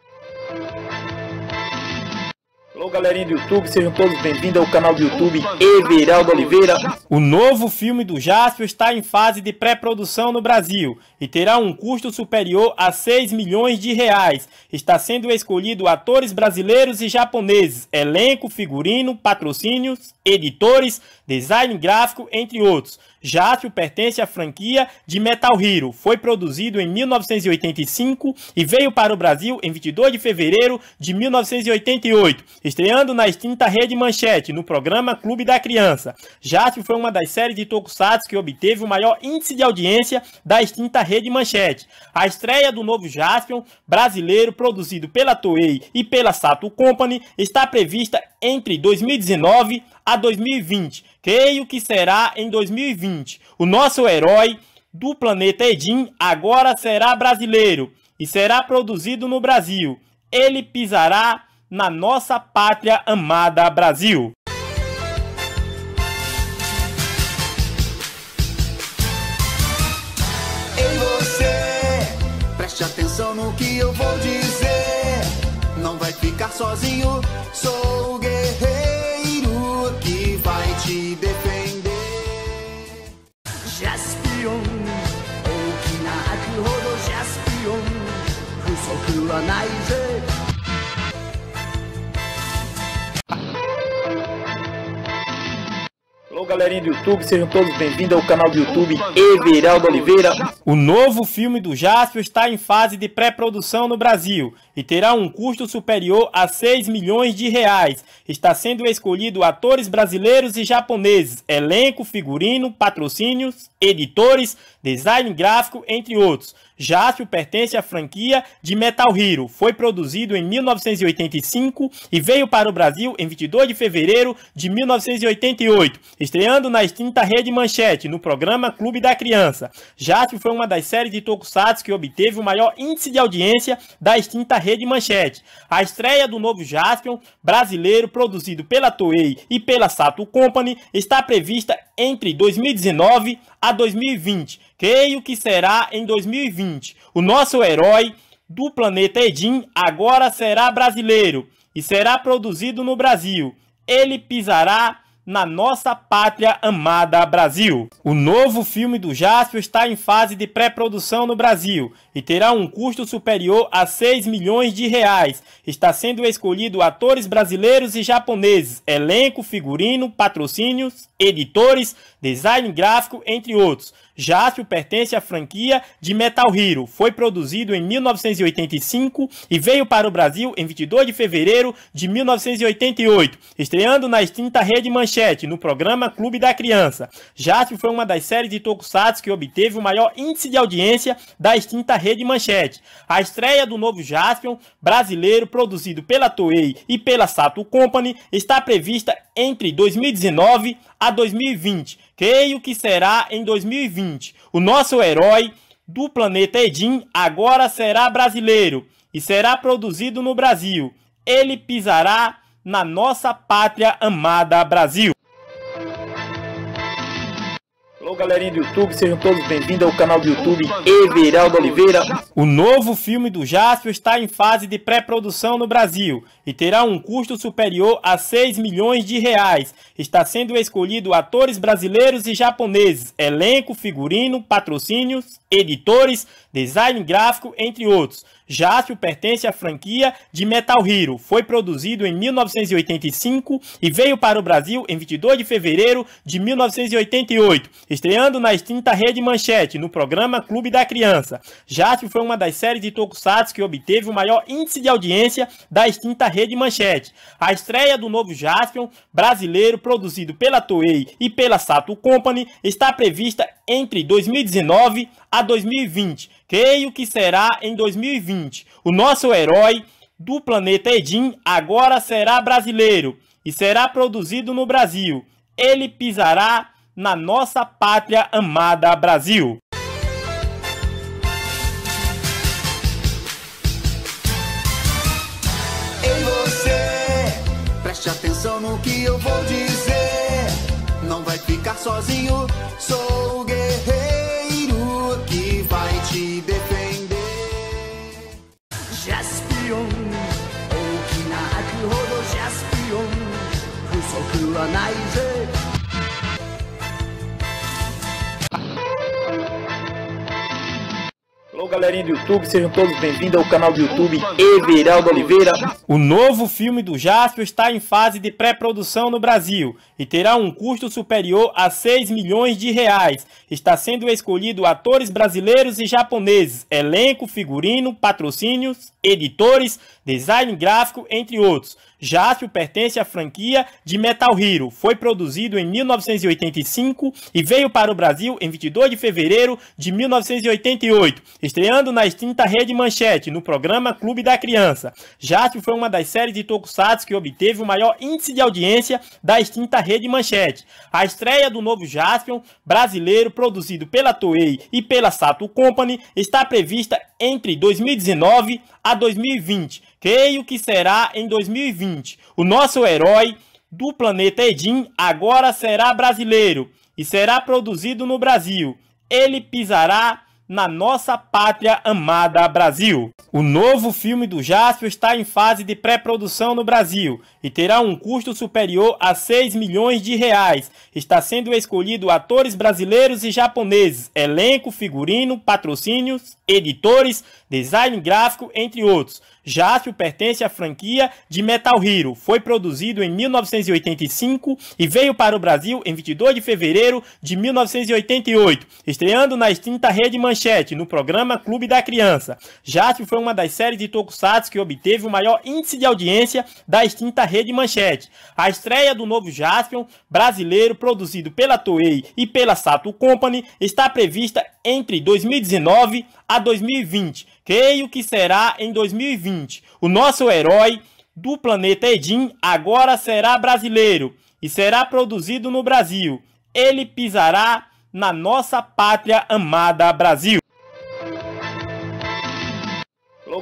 Alô, galerinha do YouTube, sejam todos bem-vindos ao canal do YouTube Everaldo Oliveira. O novo filme do Jaspion está em fase de pré-produção no Brasil e terá um custo superior a 6 milhões de reais. Está sendo escolhido atores brasileiros e japoneses, elenco, figurino, patrocínios, editores, design gráfico, entre outros. Jaspion pertence à franquia de Metal Hero. Foi produzido em 1985 e veio para o Brasil em 22 de fevereiro de 1988, estreando na extinta Rede Manchete, no programa Clube da Criança. Jaspion foi uma das séries de tokusatsu que obteve o maior índice de audiência da extinta Rede Manchete. A estreia do novo Jaspion brasileiro, produzido pela Toei e pela Sato Company, está prevista entre 2019 a 2020. Creio que será em 2020. O nosso herói do planeta Edin agora será brasileiro e será produzido no Brasil. Ele pisará na nossa pátria amada Brasil. Ei você, preste atenção no que eu vou dizer. Não vai ficar sozinho, sou o guerreiro que vai te defender. Jaspion, 大きな悪ほどジャスピオン、不足はないぜ。Alô, galerinha do YouTube, sejam todos bem-vindos ao canal do YouTube Everaldo Oliveira. O novo filme do Jaspion está em fase de pré-produção no Brasil e terá um custo superior a 6 milhões de reais. Está sendo escolhido atores brasileiros e japoneses, elenco, figurino, patrocínios, editores, design gráfico, entre outros. Jaspion pertence à franquia de Metal Hero. Foi produzido em 1985 e veio para o Brasil em 22 de fevereiro de 1988, estreando na extinta Rede Manchete, no programa Clube da Criança. Jaspion foi uma das séries de tokusatsu que obteve o maior índice de audiência da extinta Rede Manchete. A estreia do novo Jaspion brasileiro, produzido pela Toei e pela Sato Company, está prevista entre 2019 a 2020. Creio que será em 2020. O nosso herói do planeta Edin agora será brasileiro e será produzido no Brasil. Ele pisará na nossa pátria amada Brasil. O novo filme do Jaspion está em fase de pré-produção no Brasil e terá um custo superior a 6 milhões de reais. Está sendo escolhido atores brasileiros e japoneses, elenco, figurino, patrocínios, editores, design gráfico, entre outros. Jaspion pertence à franquia de Metal Hero. Foi produzido em 1985 e veio para o Brasil em 22 de fevereiro de 1988, estreando na extinta Rede Manchete, no programa Clube da Criança. Jaspion foi uma das séries de tokusatsu que obteve o maior índice de audiência da extinta Rede Manchete. A estreia do novo Jaspion brasileiro, produzido pela Toei e pela Sato Company, está prevista entre 2019 a 2020. Creio que será em 2020. O nosso herói do planeta Edin agora será brasileiro e será produzido no Brasil. Ele pisará na nossa pátria amada Brasil. Alô, galerinha do YouTube, sejam todos bem-vindos ao canal do YouTube Everaldo Oliveira. O novo filme do Jaspion está em fase de pré-produção no Brasil e terá um custo superior a 6 milhões de reais. Está sendo escolhido atores brasileiros e japoneses, elenco, figurino, patrocínios, editores, design gráfico, entre outros. Jaspion pertence à franquia de Metal Hero. Foi produzido em 1985 e veio para o Brasil em 22 de fevereiro de 1988, estreando na extinta Rede Manchete, no programa Clube da Criança. Jaspion foi uma das séries de tokusatsu que obteve o maior índice de audiência da extinta Rede Manchete. A estreia do novo Jaspion brasileiro, produzido pela Toei e pela Sato Company, está prevista entre 2019 a 2020. Creio que será em 2020. O nosso herói do planeta Edin agora será brasileiro e será produzido no Brasil. Ele pisará na nossa pátria amada Brasil. Ei você, preste atenção no que eu vou dizer. Não vai ficar sozinho, sou o guerreiro que vai te defender. Jaspion, 大きな悪ほどジャスピオン、不足はないぜ。Alô, Galerinha do YouTube, sejam todos bem-vindos ao canal do YouTube Everaldo Oliveira. O novo filme do Jaspion está em fase de pré-produção no Brasil e terá um custo superior a 6 milhões de reais. Está sendo escolhido atores brasileiros e japoneses, elenco, figurino, patrocínios, editores, design gráfico, entre outros. Jaspion pertence à franquia de Metal Hero. Foi produzido em 1985 e veio para o Brasil em 22 de fevereiro de 1988, estreando na extinta Rede Manchete, no programa Clube da Criança. Jaspion foi uma das séries de tokusatsu que obteve o maior índice de audiência da extinta Rede Manchete. A estreia do novo Jaspion brasileiro, produzido pela Toei e pela Sato Company, está prevista entre 2019 a 2020. Creio que será em 2020. O nosso herói do planeta Edin agora será brasileiro e será produzido no Brasil. Ele pisará na nossa pátria amada Brasil. O novo filme do Jaspion está em fase de pré-produção no Brasil e terá um custo superior a 6 milhões de reais. Está sendo escolhido atores brasileiros e japoneses, elenco, figurino, patrocínios, editores, design gráfico, entre outros. Jaspion pertence à franquia de Metal Hero. Foi produzido em 1985 e veio para o Brasil em 22 de fevereiro de 1988, estreando na extinta Rede Manchete, no programa Clube da Criança. Jaspion foi uma das séries de tokusatsu que obteve o maior índice de audiência da extinta Rede Manchete. A estreia do novo Jaspion brasileiro, produzido pela Toei e pela Sato Company, está prevista entre 2019 a 2020. Creio que será em 2020. O nosso herói do planeta Edin agora será brasileiro e será produzido no Brasil. Ele pisará na nossa pátria amada Brasil.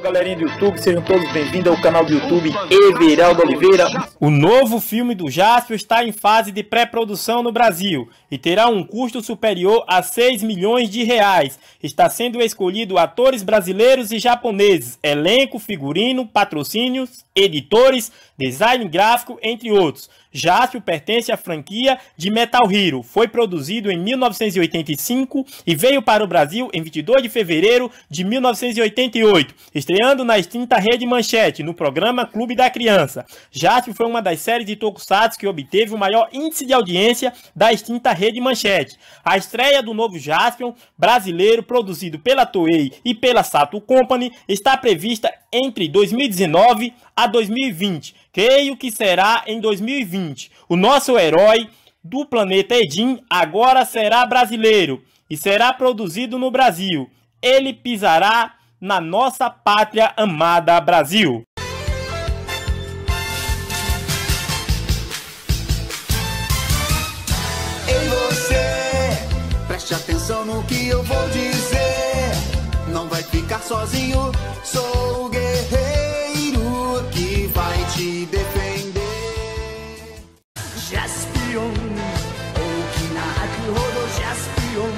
Olá, galerinha do YouTube, sejam todos bem-vindos ao canal do YouTube Everaldo Oliveira. O novo filme do Jaspion está em fase de pré-produção no Brasil e terá um custo superior a 6 milhões de reais. Está sendo escolhido atores brasileiros e japoneses, elenco, figurino, patrocínios, editores, design gráfico, entre outros. Jaspion pertence à franquia de Metal Hero. Foi produzido em 1985 e veio para o Brasil em 22 de fevereiro de 1988, estreando na extinta Rede Manchete, no programa Clube da Criança. Jaspion foi uma das séries de tokusatsu que obteve o maior índice de audiência da extinta Rede Manchete. A estreia do novo Jaspion brasileiro, produzido pela Toei e pela Sato Company, está prevista entre 2019 a 2020. Creio que será em 2020. O nosso herói do planeta Edin agora será brasileiro e será produzido no Brasil. Ele pisará na nossa pátria amada Brasil. Ei você, preste atenção no que eu vou dizer. Não vai ficar sozinho, sou o guerreiro que vai te defender. Jaspion 大きな悪ほどジャスピオン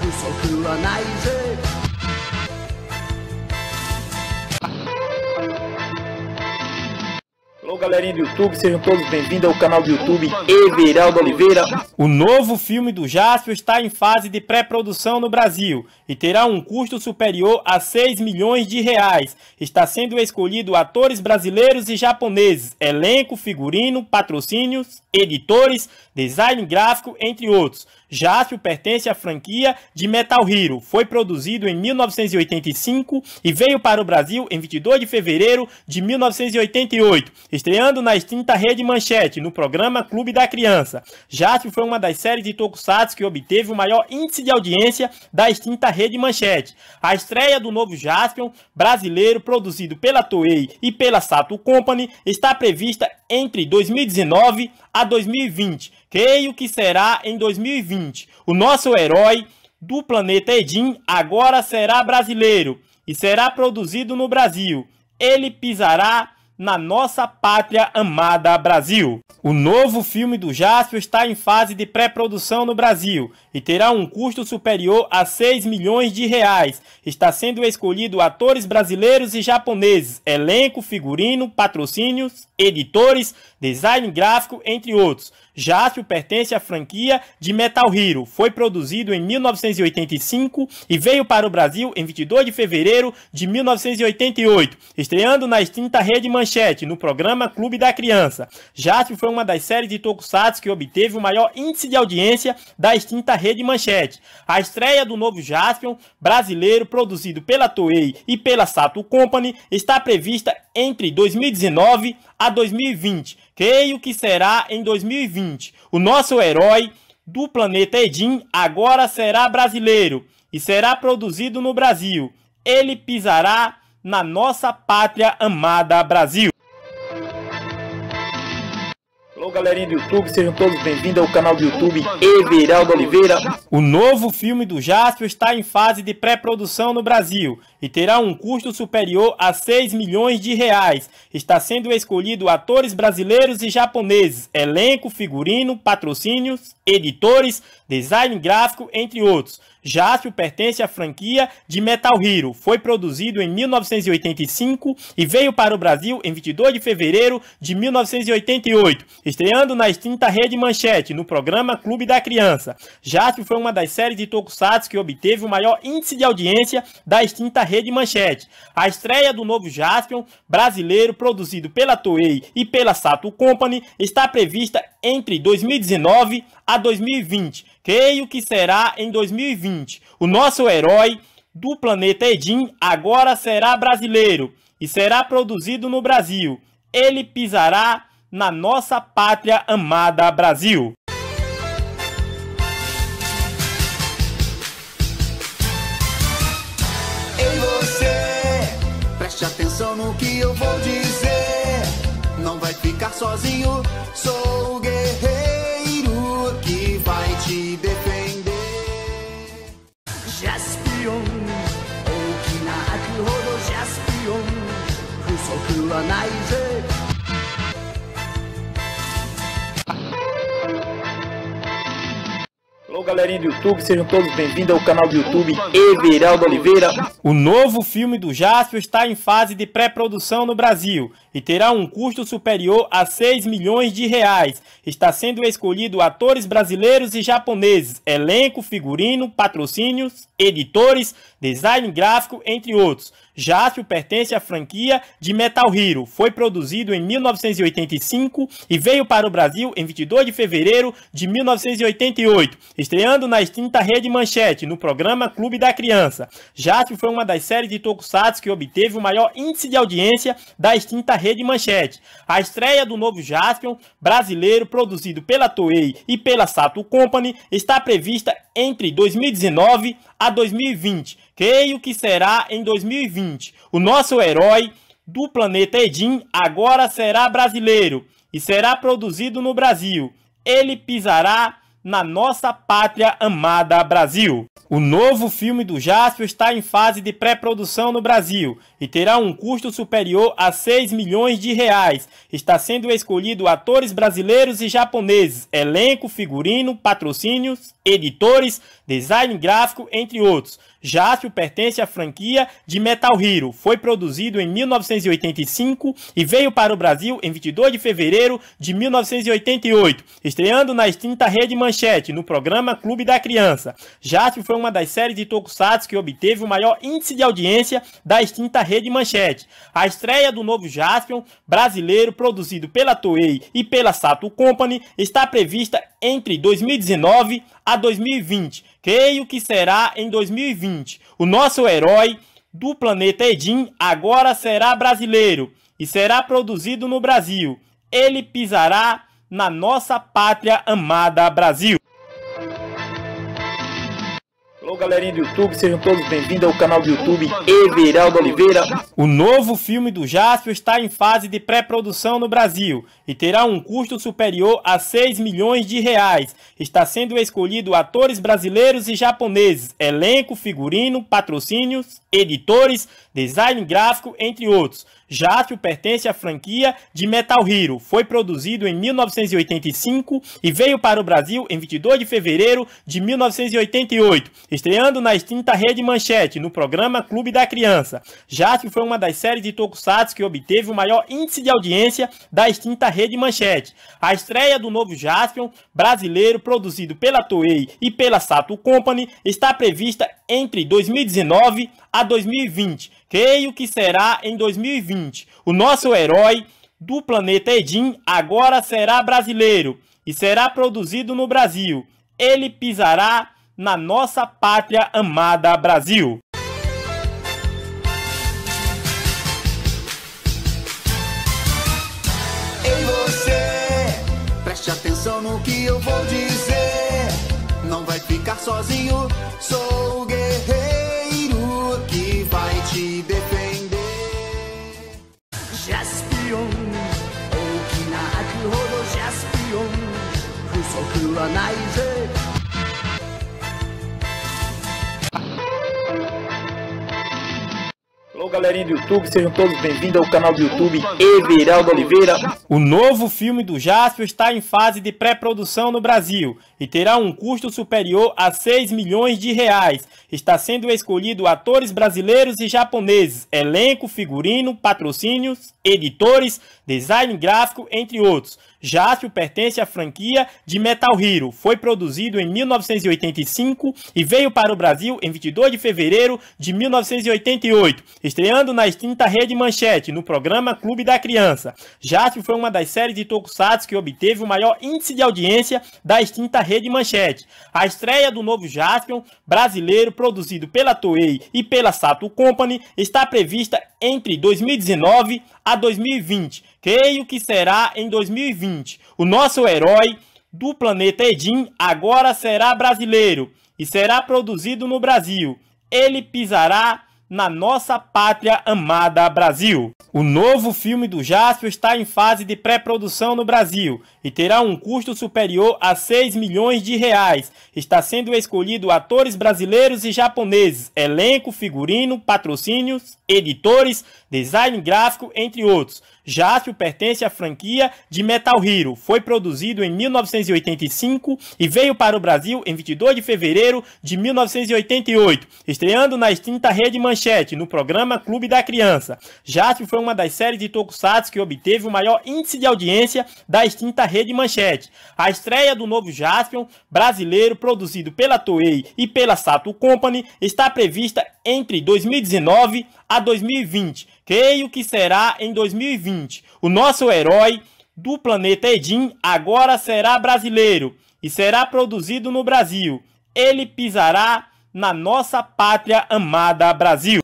不足はないぜ Olá, galerinha do YouTube, sejam todos bem-vindos ao canal do YouTube Everaldo Oliveira. O novo filme do Jaspion está em fase de pré-produção no Brasil e terá um custo superior a 6 milhões de reais. Está sendo escolhido atores brasileiros e japoneses, elenco, figurino, patrocínios, editores, design gráfico, entre outros. Jaspion pertence à franquia de Metal Hero. Foi produzido em 1985 e veio para o Brasil em 22 de fevereiro de 1988, estreando na extinta Rede Manchete, no programa Clube da Criança. Jaspion foi uma das séries de tokusatsu que obteve o maior índice de audiência da extinta Rede Manchete. A estreia do novo Jaspion brasileiro, produzido pela Toei e pela Sato Company, está prevista entre 2019 a 2020. Creio que será em 2020. O nosso herói do planeta Edin agora será brasileiro e será produzido no Brasil. Ele pisará na nossa pátria amada Brasil. O novo filme do Jaspion está em fase de pré-produção no Brasil e terá um custo superior a 6 milhões de reais. Está sendo escolhido atores brasileiros e japoneses, elenco, figurino, patrocínios, editores, design gráfico, entre outros. Jaspion pertence à franquia de Metal Hero. Foi produzido em 1985 e veio para o Brasil em 22 de fevereiro de 1988, estreando na extinta Rede Manchete, no programa Clube da Criança. Jaspion foi uma das séries de tokusatsu que obteve o maior índice de audiência da extinta Rede Manchete. A estreia do novo Jaspion brasileiro, produzido pela Toei e pela Sato Company, está prevista entre 2019 a 2020. Creio que será em 2020. O nosso herói do planeta Edin agora será brasileiro e será produzido no Brasil. Ele pisará na nossa pátria amada Brasil. Alô, galerinha do YouTube, sejam todos bem-vindos ao canal do YouTube Everaldo Oliveira. O novo filme do Jaspion está em fase de pré-produção no Brasil e terá um custo superior a 6 milhões de reais. Está sendo escolhido atores brasileiros e japoneses, elenco, figurino, patrocínios, editores, design gráfico, entre outros. Jaspion pertence à franquia de Metal Hero. Foi produzido em 1985 e veio para o Brasil em 22 de fevereiro de 1988, estreando na extinta Rede Manchete, no programa Clube da Criança. Jaspion foi uma das séries de tokusatsu que obteve o maior índice de audiência da extinta Rede Manchete. A estreia do novo Jaspion brasileiro, produzido pela Toei e pela Sato Company, está prevista entre 2019 a 2020. Creio que será em 2020. O nosso herói do planeta Edin agora será brasileiro e será produzido no Brasil. Ele pisará na nossa pátria amada Brasil. Ei você, preste atenção no que eu vou dizer. Não vai ficar sozinho, sou o guerreiro que vai te defender. Jaspion 大きな悪ほどジャスピオン不足はないぜ Alô, galerinha do YouTube, sejam todos bem-vindos ao canal do YouTube Everaldo Oliveira. O novo filme do Jaspion está em fase de pré-produção no Brasil e terá um custo superior a 6 milhões de reais. Está sendo escolhido atores brasileiros e japoneses, elenco, figurino, patrocínios, editores, design gráfico, entre outros. Jaspion pertence à franquia de Metal Hero. Foi produzido em 1985 e veio para o Brasil em 22 de fevereiro de 1988, estreando na extinta Rede Manchete, no programa Clube da Criança. Jaspion foi uma das séries de tokusatsu que obteve o maior índice de audiência da extinta Rede Manchete. A estreia do novo Jaspion brasileiro, produzido pela Toei e pela Sato Company, está prevista entre 2019 a 2020. Creio que será em 2020. O nosso herói do planeta Edin agora será brasileiro e será produzido no Brasil. Ele pisará na nossa pátria amada Brasil. O novo filme do Jaspion está em fase de pré-produção no Brasil e terá um custo superior a 6 milhões de reais. Está sendo escolhido atores brasileiros e japoneses, elenco, figurino, patrocínios, editores, design gráfico, entre outros. Jaspion pertence à franquia de Metal Hero. Foi produzido em 1985 e veio para o Brasil em 22 de fevereiro de 1988, estreando na extinta Rede Manchete, no programa Clube da Criança. Jaspion foi uma das séries de tokusatsu que obteve o maior índice de audiência da extinta Rede Manchete. A estreia do novo Jaspion brasileiro, produzido pela Toei e pela Sato Company, está prevista entre 2019 a 2020. Creio que será em 2020. O nosso herói do planeta Edin agora será brasileiro e será produzido no Brasil. Ele pisará na nossa pátria amada Brasil. Alô, galerinha do YouTube, sejam todos bem-vindos ao canal do YouTube Everaldo Oliveira. O novo filme do Jaspion está em fase de pré-produção no Brasil e terá um custo superior a 6 milhões de reais. Está sendo escolhido atores brasileiros e japoneses, elenco, figurino, patrocínios, editores, design gráfico, entre outros. Jaspion pertence à franquia de Metal Hero. Foi produzido em 1985 e veio para o Brasil em 22 de fevereiro de 1988, estreando na extinta Rede Manchete, no programa Clube da Criança. Jaspion foi uma das séries de tokusatsu que obteve o maior índice de audiência da extinta Rede Manchete. A estreia do novo Jaspion brasileiro, produzido pela Toei e pela Sato Company, está prevista entre 2019 a 2020. Creio que será em 2020. O nosso herói do planeta Edin agora será brasileiro e será produzido no Brasil. Ele pisará na nossa pátria amada Brasil. Ei você, preste atenção no que eu vou dizer. Não vai ficar sozinho, sou o guerreiro que vai te defender. Jaspion, 大きな秋ほどジャスピオン、不足はないぜ。Alô galerinha do YouTube, sejam todos bem-vindos ao canal do YouTube Everaldo Oliveira. O novo filme do Jaspion está em fase de pré-produção no Brasil e terá um custo superior a 6 milhões de reais. Está sendo escolhido atores brasileiros e japoneses, elenco, figurino, patrocínios, editores, design gráfico, entre outros. Jaspion pertence à franquia de Metal Hero. Foi produzido em 1985 e veio para o Brasil em 22 de fevereiro de 1988, estreando na extinta Rede Manchete, no programa Clube da Criança. Jaspion foi uma das séries de tokusatsu que obteve o maior índice de audiência da extinta Rede Manchete. A estreia do novo Jaspion brasileiro, produzido pela Toei e pela Sato Company, está prevista entre 2019 a 2020. Creio que será em 2020. O nosso herói do planeta Edin agora será brasileiro e será produzido no Brasil. Ele pisará na nossa pátria amada Brasil. O novo filme do Jaspion está em fase de pré-produção no Brasil e terá um custo superior a 6 milhões de reais. Está sendo escolhido atores brasileiros e japoneses, elenco, figurino, patrocínios, editores, design gráfico, entre outros. Jaspion pertence à franquia de Metal Hero. Foi produzido em 1985 e veio para o Brasil em 22 de fevereiro de 1988, estreando na extinta Rede Manchete, no programa Clube da Criança. Jaspion foi uma das séries de tokusatsu que obteve o maior índice de audiência da extinta Rede Manchete. A estreia do novo Jaspion brasileiro, produzido pela Toei e pela Sato Company, está prevista entre 2019 a 2020. Creio que será em 2020. O nosso herói do planeta Edin agora será brasileiro e será produzido no Brasil. Ele pisará na nossa pátria amada Brasil.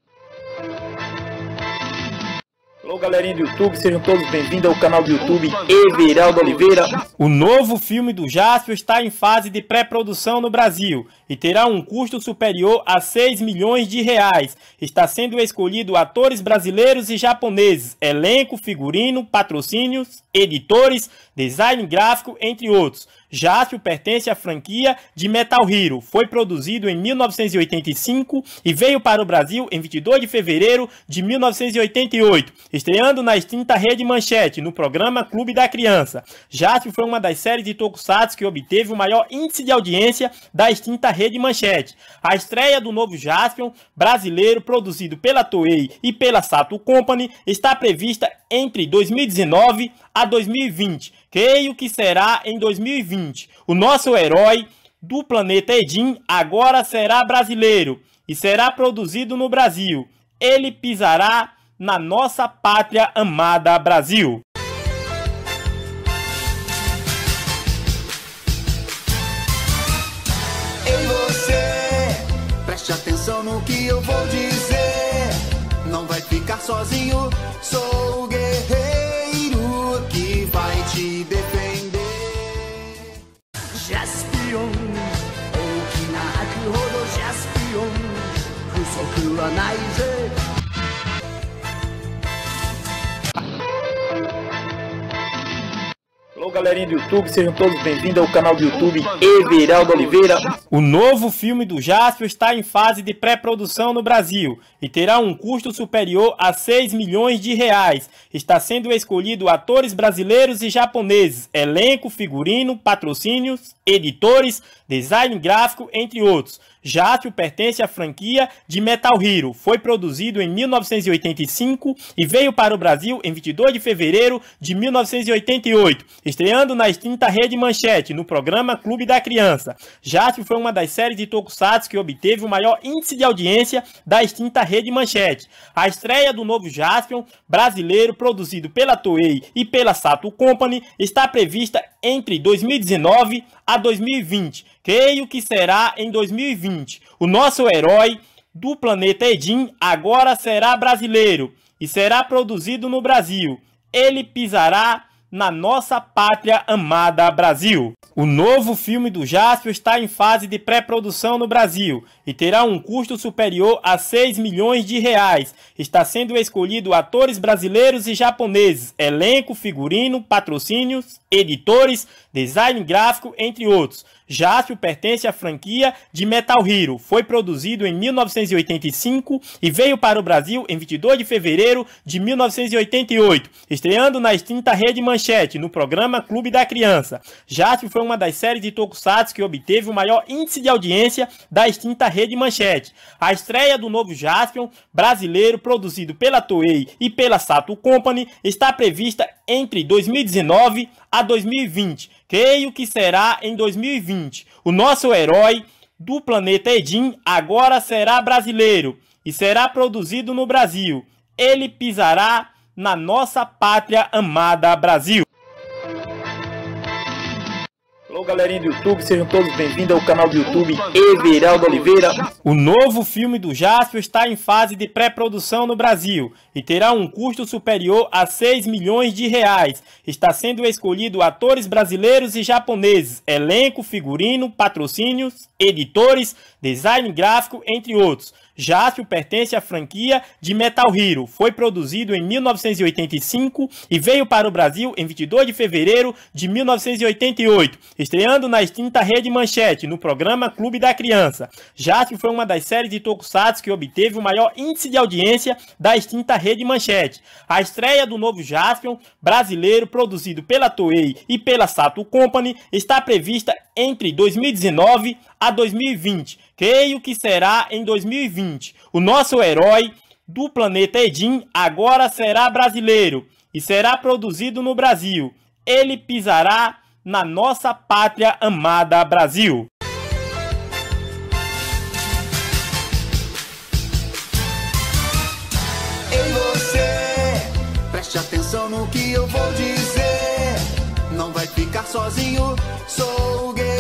Alô galerinha do YouTube, sejam todos bem-vindos ao canal do YouTube Everaldo Oliveira. O novo filme do Jaspion está em fase de pré-produção no Brasil e terá um custo superior a 6 milhões de reais. Está sendo escolhido atores brasileiros e japoneses, elenco, figurino, patrocínios, editores, design gráfico, entre outros. Jaspion pertence à franquia de Metal Hero. Foi produzido em 1985 e veio para o Brasil em 22 de fevereiro de 1988, estreando na extinta Rede Manchete, no programa Clube da Criança. Jaspion foi uma das séries de tokusatsu que obteve o maior índice de audiência da extinta Rede Manchete. A estreia do novo Jaspion brasileiro, produzido pela Toei e pela Sato Company, está prevista entre 2019 a 2020. Creio que será em 2020. O nosso herói do planeta Edin agora será brasileiro e será produzido no Brasil. Ele pisará na nossa pátria amada Brasil. Ei você, preste atenção no que eu vou dizer. Não vai ficar sozinho, sou o guerreiro que vai te defender. Jaspion, 大きな秋ほどジャスピオン、不足はないぜ。Alô Alô galerinha do YouTube, sejam todos bem-vindos ao canal do YouTube Everaldo Oliveira. O novo filme do Jaspion está em fase de pré-produção no Brasil e terá um custo superior a 6 milhões de reais. Está sendo escolhido atores brasileiros e japoneses, elenco, figurino, patrocínios, editores, design gráfico, entre outros. Jaspion pertence à franquia de Metal Hero. Foi produzido em 1985 e veio para o Brasil em 22 de fevereiro de 1988, estreando na extinta Rede Manchete, no programa Clube da Criança. Jaspion foi uma das séries de tokusatsu que obteve o maior índice de audiência da extinta Rede Manchete. A estreia do novo Jaspion brasileiro, produzido pela Toei e pela Sato Company, está prevista entre 2019 a 2020. Creio que será em 2020. O nosso herói do planeta Edin agora será brasileiro e será produzido no Brasil. Ele pisará na nossa pátria amada Brasil. O novo filme do Jaspion está em fase de pré-produção no Brasil e terá um custo superior a 6 milhões de reais. Está sendo escolhido atores brasileiros e japoneses, elenco, figurino, patrocínios, editores, design gráfico, entre outros. Jaspion pertence à franquia de Metal Hero. Foi produzido em 1985 e veio para o Brasil em 22 de fevereiro de 1988, estreando na extinta Rede Manchete, no programa Clube da Criança. Jaspion foi uma das séries de tokusatsu que obteve o maior índice de audiência da extinta Rede Manchete. A estreia do novo Jaspion brasileiro, produzido pela Toei e pela Sato Company, está prevista entre 2019 a 2020. Creio que será em 2020. O nosso herói do planeta Edin agora será brasileiro e será produzido no Brasil. Ele pisará na nossa pátria amada Brasil. Alô galerinha do YouTube, sejam todos bem-vindos ao canal do YouTube Everaldo Oliveira. O novo filme do Jaspion está em fase de pré-produção no Brasil e terá um custo superior a 6 milhões de reais. Está sendo escolhido atores brasileiros e japoneses, elenco, figurino, patrocínios, editores, design gráfico, entre outros. Jaspion pertence à franquia de Metal Hero. Foi produzido em 1985 e veio para o Brasil em 22 de fevereiro de 1988, estreando na extinta Rede Manchete, no programa Clube da Criança. Jaspion foi uma das séries de tokusatsu que obteve o maior índice de audiência da extinta Rede Manchete. A estreia do novo Jaspion brasileiro, produzido pela Toei e pela Sato Company, está prevista entre 2019 a 2020. Creio que será em 2020. O nosso herói do planeta Edin agora será brasileiro e será produzido no Brasil. Ele pisará na nossa pátria amada Brasil. Ei você, preste atenção no que eu vou dizer. Não vai ficar sozinho, sou o guerreiro.